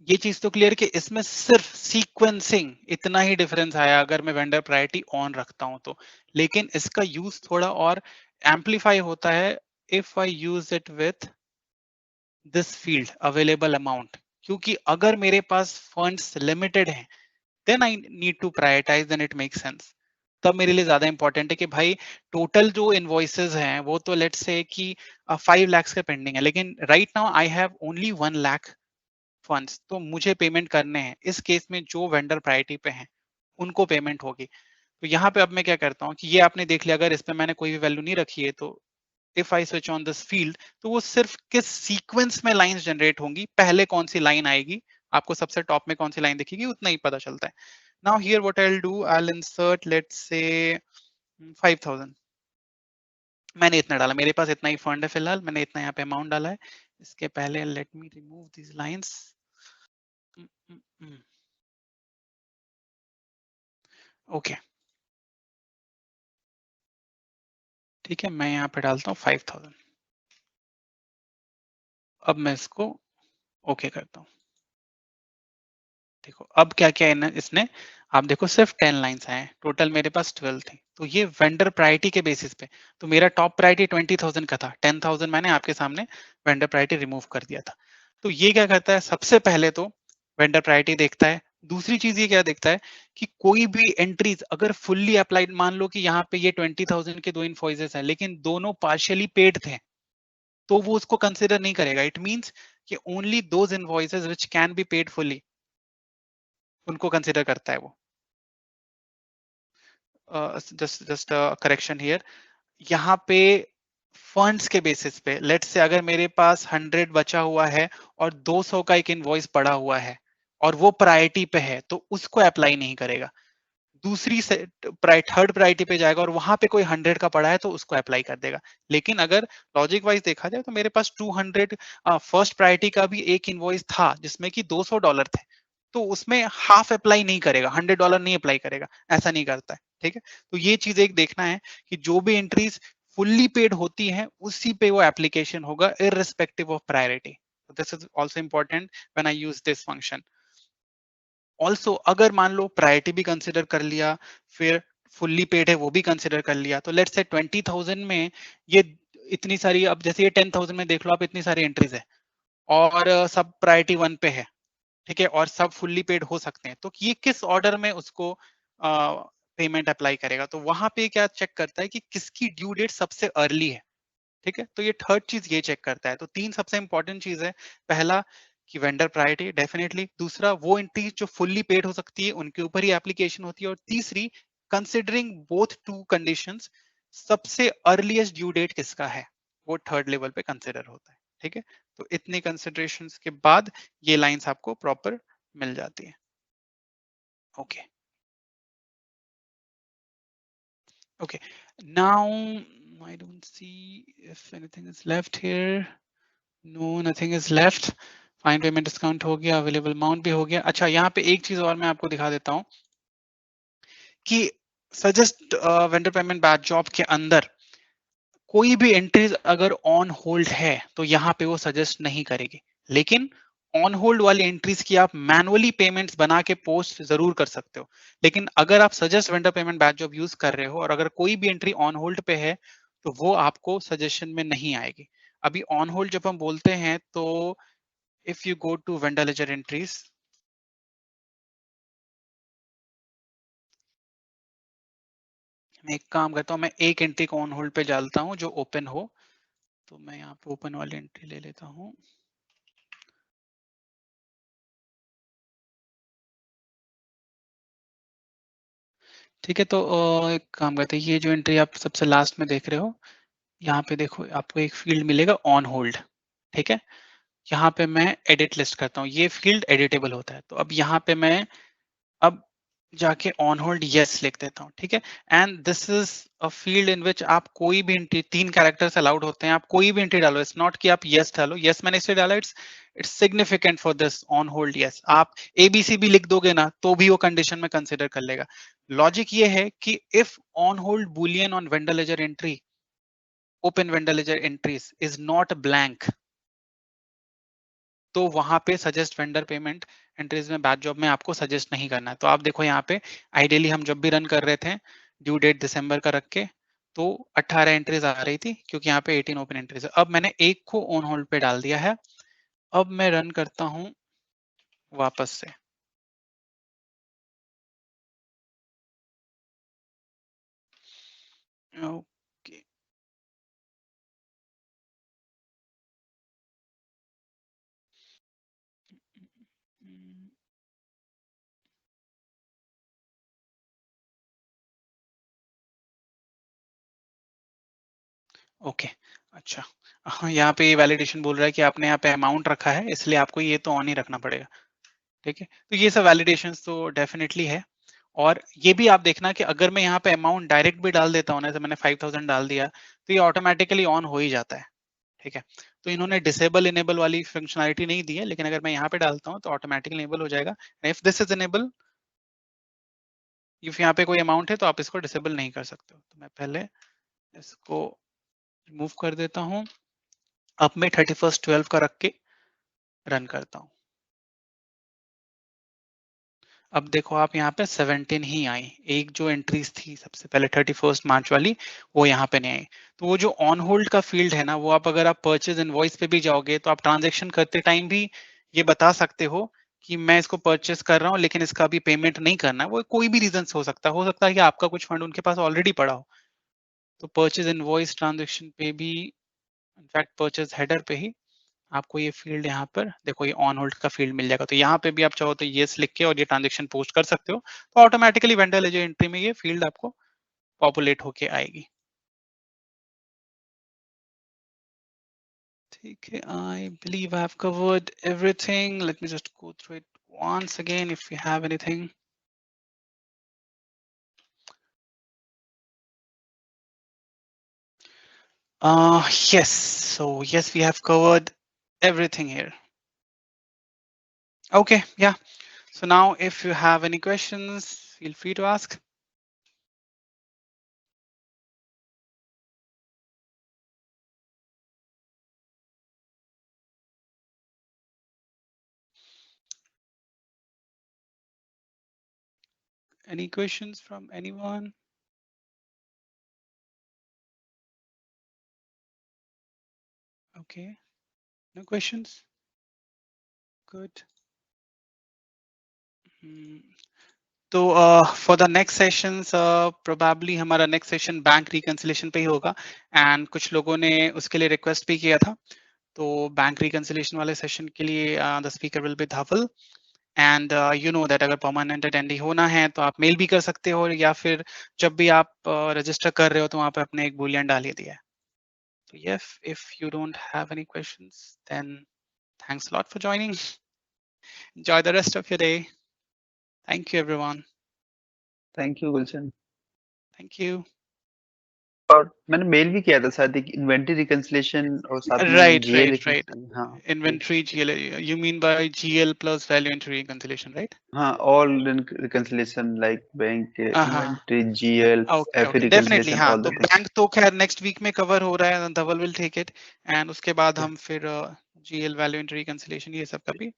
ये चीज तो क्लियर कि इसमें सिर्फ सीक्वेंसिंग इतना ही डिफरेंस आया अगर मैं वेंडर प्रायोरिटी ऑन रखता हूं तो. लेकिन इसका यूज थोड़ा और एम्पलीफाई होता है if I use it with this field available amount. क्योंकि अगर मेरे पास फंड्स लिमिटेड हैं then I need to prioritize, then it make sense. तब मेरे लिए ज्यादा इंपॉर्टेंट है कि भाई टोटल जो इनवॉइसेस हैं वो तो लेट्स से कि 5 lakhs का पेंडिंग है, लेकिन right now I have only 1 lakh funds, तो मुझे पेमेंट करने हैं. इस केस में जो वेंडर प्रायोरिटी पे हैं उनको पेमेंट होगी. तो यहाँ पे अब मैं क्या करता हूँ कि ये आपने देख लिया, अगर इसमें मैंने कोई भी वैल्यू नहीं रखी है तो if I switch on this field तो वो सिर्फ किस सीक्वेंस में लाइंस जनरेट होंगी, पहले कौन सी लाइन आएगी, आपको सबसे टॉप में कौन सी लाइन दिखेगी उतना ही पता चलता है. Now here what I will do, I will insert let's say 5,000. मैंने इतना डाला, मेरे पास इतना ही फंड है फिलहाल, मैंने इतना यहाँ पे अमाउंट डाला है. इसके पहले let me remove these lines. Okay, ठीक है, मैं यहाँ पे डालता हूँ 5,000. अब मैं इसको ओके करता हूँ. देखो अब क्या क्या इसने, आप देखो सिर्फ 10 लाइंस आए हैं, टोटल मेरे पास 12 थी. तो ये वेंडर प्रायोरिटी के बेसिस पे, तो मेरा टॉप प्रायोरिटी 20,000 का था, 10,000 मैंने आपके सामने वेंडर प्रायोरिटी रिमूव कर दिया था. तो ये क्या करता है, सबसे पहले तो वेंडर प्रायोरिटी देखता है. दूसरी चीज ये क्या देखता है कि कोई भी एंट्रीज अगर फुल्ली अप्लाइड, मान लो कि यहाँ पे ये 20,000 के दो इनवॉइसेस हैं लेकिन दोनों पार्शियली पेड थे, तो वो उसको कंसिडर नहीं करेगा. इट मींस कि only those invoices which can be paid fully, उनको कंसिडर करता है वो. जस्ट करेक्शन हियर, यहाँ पे फंड्स के बेसिस पे लेट्स से अगर मेरे पास 100 बचा हुआ है और 200 का एक इनवॉइस पड़ा हुआ है और वो प्रायोरिटी पे है तो उसको अप्लाई नहीं करेगा. दूसरी थर्ड प्रायोरिटी पे जाएगा और वहां पे कोई 100 का पड़ा है तो उसको अप्लाई कर देगा. लेकिन अगर लॉजिक वाइज देखा जाए तो मेरे पास 200 फर्स्ट प्रायोरिटी का भी एक इनवॉइस था जिसमें कि $200 थे, तो उसमें हाफ अप्लाई नहीं करेगा, $100 नहीं अप्लाई करेगा, ऐसा नहीं करता है. ठीक है, तो ये चीज एक देखना है कि जो भी एंट्रीज फुल्ली पेड होती हैं उसी पे वो एप्लीकेशन होगा irrespective of priority. This is also important when I use this function. Also अगर मान लो प्रायोरिटी भी कंसिडर कर लिया, फिर फुल्ली पेड है वो भी कंसिडर कर लिया, तो लेट्स से 20,000 में ये इतनी सारी, अब जैसे ये 10,000 में देख लो आप, इतनी सारी एंट्रीज है और सब प्रायोरिटी 1 पे है. ठीक है, और सब फुल्ली पेड हो सकते हैं, तो ये किस ऑर्डर में उसको पेमेंट अप्लाई करेगा. तो वहां पे क्या चेक करता है कि किसकी ड्यू डेट सबसे अर्ली है. ठीक है, तो ये थर्ड चीज ये चेक करता है. तो तीन सबसे इंपॉर्टेंट चीज है. पहला कि वेंडर प्रायोरिटी डेफिनेटली, दूसरा वो एंट्री जो फुल्ली पेड हो सकती है उनके ऊपर ही एप्लीकेशन होती है, और तीसरी कंसिडरिंग बोथ टू कंडीशंस, सबसे अर्लीस्ट ड्यू डेट किसका है वो थर्ड लेवल पे कंसिडर होता है. ठीक है, तो इतनी कंसिडरेशंस के बाद ये लाइंस आपको प्रॉपर मिल जाती है। Okay okay, now I don't see if anything is left here. No, nothing is left. Fine payment discount हो गया, अवेलेबल अमाउंट भी हो गया। अच्छा, यहाँ पे एक चीज और मैं आपको दिखा देता हूँ कि suggest vendor payment batch job के अंदर कोई भी एंट्रीज अगर ऑन होल्ड है तो यहाँ पे वो सजेस्ट नहीं करेगी, लेकिन ऑन होल्ड वाली एंट्रीज की आप मैनुअली पेमेंट्स बना के पोस्ट जरूर कर सकते हो। लेकिन अगर आप suggest vendor payment batch job use कर रहे हो और अगर कोई भी एंट्री ऑन होल्ड पे है तो वो आपको सजेशन में नहीं आएगी। अभी ऑन होल्ड जब हम बोलते हैं तो if you go to vendor ledger entries, मैं एक काम करता हूँ, मैं एक एंट्री को ऑन होल्ड पे डालता हूँ जो ओपन हो। तो मैं यहाँ पे ओपन वाली एंट्री ले लेता हूँ। ठीक है, तो एक काम करते हैं, ये जो एंट्री आप सबसे लास्ट में देख रहे हो, यहाँ पे देखो आपको एक फील्ड मिलेगा ऑन होल्ड। ठीक है, यहाँ पे मैं एडिट लिस्ट करता हूँ, ये फील्ड एडिटेबल होता है। तो अब यहाँ पे मैं अब जाके ऑन होल्ड यस लिख देता हूँ। ठीक है, and this is a field in which आप कोई भी एंट्री, 3 कैरेक्टर्स अलाउड होते हैं, आप कोई भी एंट्री डालो। इट्स नॉट कि आप यस डालो, यस मैंने इसलिए डाला, it's it's significant for this on hold yes. आप एबीसी भी लिख दोगे ना तो भी वो कंडीशन में कंसिडर कर लेगा। लॉजिक ये है कि if on hold boolean on vendor ledger entry, open vendor ledger entries is not blank, तो वहां पे सजेस्ट वेंडर पेमेंट एंट्रीज में बैच जॉब में आपको सजेस्ट नहीं करना है। तो आप देखो यहाँ पे आइडियली हम जब भी रन कर रहे थे ड्यू डेट दिसंबर का रख के, तो 18 एंट्रीज आ रही थी क्योंकि यहाँ पे 18 ओपन एंट्रीज है। अब मैंने एक को ऑन होल्ड पे डाल दिया है। अब मैं रन करता हूँ वापस से। ओके ओके, अच्छा, हाँ यहाँ पे ये वैलिडेशन बोल रहा है कि आपने यहाँ पे अमाउंट रखा है इसलिए आपको ये तो ऑन ही रखना पड़ेगा। ठीक है, तो ये सब वैलिडेशंस तो डेफिनेटली है। और ये भी आप देखना कि अगर मैं यहाँ पे अमाउंट डायरेक्ट भी डाल देता हूँ ना, जैसे मैंने 5000 डाल दिया तो ये ऑटोमेटिकली ऑन हो ही जाता है। ठीक है, तो इन्होंने डिसेबल इनेबल वाली फंक्शनलिटी नहीं दी है, लेकिन अगर मैं यहाँ पे डालता हूँ तो ऑटोमेटिकली इनेबल हो जाएगा। If this is enable, if यहाँ पे कोई अमाउंट है तो आप इसको डिसेबल नहीं कर सकते हो। तो मैं पहले इसको रिमूव कर देता हूँ। अब मैं 31/12 का रख के रन करता हूँ। अब देखो आप यहाँ पे 17 ही आई, एक जो एंट्रीज थी सबसे पहले 31 मार्च वाली वो यहाँ पे नहीं आई। तो वो जो ऑन होल्ड का फील्ड है ना, वो आप अगर आप परचेज इनवॉइस पे भी जाओगे तो आप ट्रांजेक्शन करते टाइम भी ये बता सकते हो कि मैं इसको परचेस कर रहा हूँ लेकिन इसका अभी पेमेंट नहीं करना है। वो कोई भी रीजन हो सकता है कि आपका कुछ फंड उनके पास ऑलरेडी पड़ा हो। तो परचेज इनवॉइस ट्रांजेक्शन पे भी, इनफैक्ट परचेज हेडर पे ही आपको ये फील्ड यहाँ पर देखो, ये ऑन होल्ड का फील्ड मिल जाएगा। तो यहाँ पे भी आप चाहो तो येस लिख के और ये ट्रांजेक्शन पोस्ट कर सकते हो, तो ऑटोमेटिकली वेंडर लेजर एंट्री में ये फील्ड आपको पॉपुलेट होके आएगी। ठीक है, I believe I have covered everything. Let me just go through it once again if you have anything. Yes, so yes, we have covered everything here. Okay, yeah. So now if you have any questions, feel free to ask. Any questions from anyone? Okay, no questions? Good. Hmm. तो for the next sessions probably हमारा next session bank reconciliation पे ही होगा। And कुछ लोगों ने उसके लिए request भी किया था, तो बैंक रिकंसिलेशन वाले सेशन के लिए the speaker will be Dhaval. And you know that अगर परमानेंट अटेंडी होना है तो आप मेल भी कर सकते हो, या फिर जब भी आप रजिस्टर कर रहे हो तो वहाँ पे अपने एक बुलियन डाल ही दिया है। So yes, if you don't have any questions, then thanks a lot for joining. Enjoy the rest of your day. Thank you, everyone. Thank you Gulshan. Thank you. और मैंने मेल भी किया था शायद इन्वेंटरी रिकंसिलेशन और साथ में Right. GL हाँ Inventory GL. You mean by GL plus value entry reconciliation, right? हाँ all reconciliation like bank inventory GL Okay, FA okay. Definitely, reconciliation हाँ. ऑल तो द थिंग्स। बैंक तो खैर next week में cover हो रहा है. Dhaval will take it. And उसके बाद हम फिर GL value entry reconciliation ये सब का भी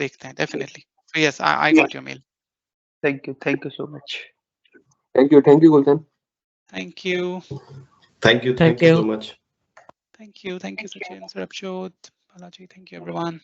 देखते हैं. Definitely. So yes, I got your mail. Thank you so much. Thank you, Gulshan. Thank you. Thank you so much. Thank you, Sachin, Sarabjot, Balaji. Thank you, everyone.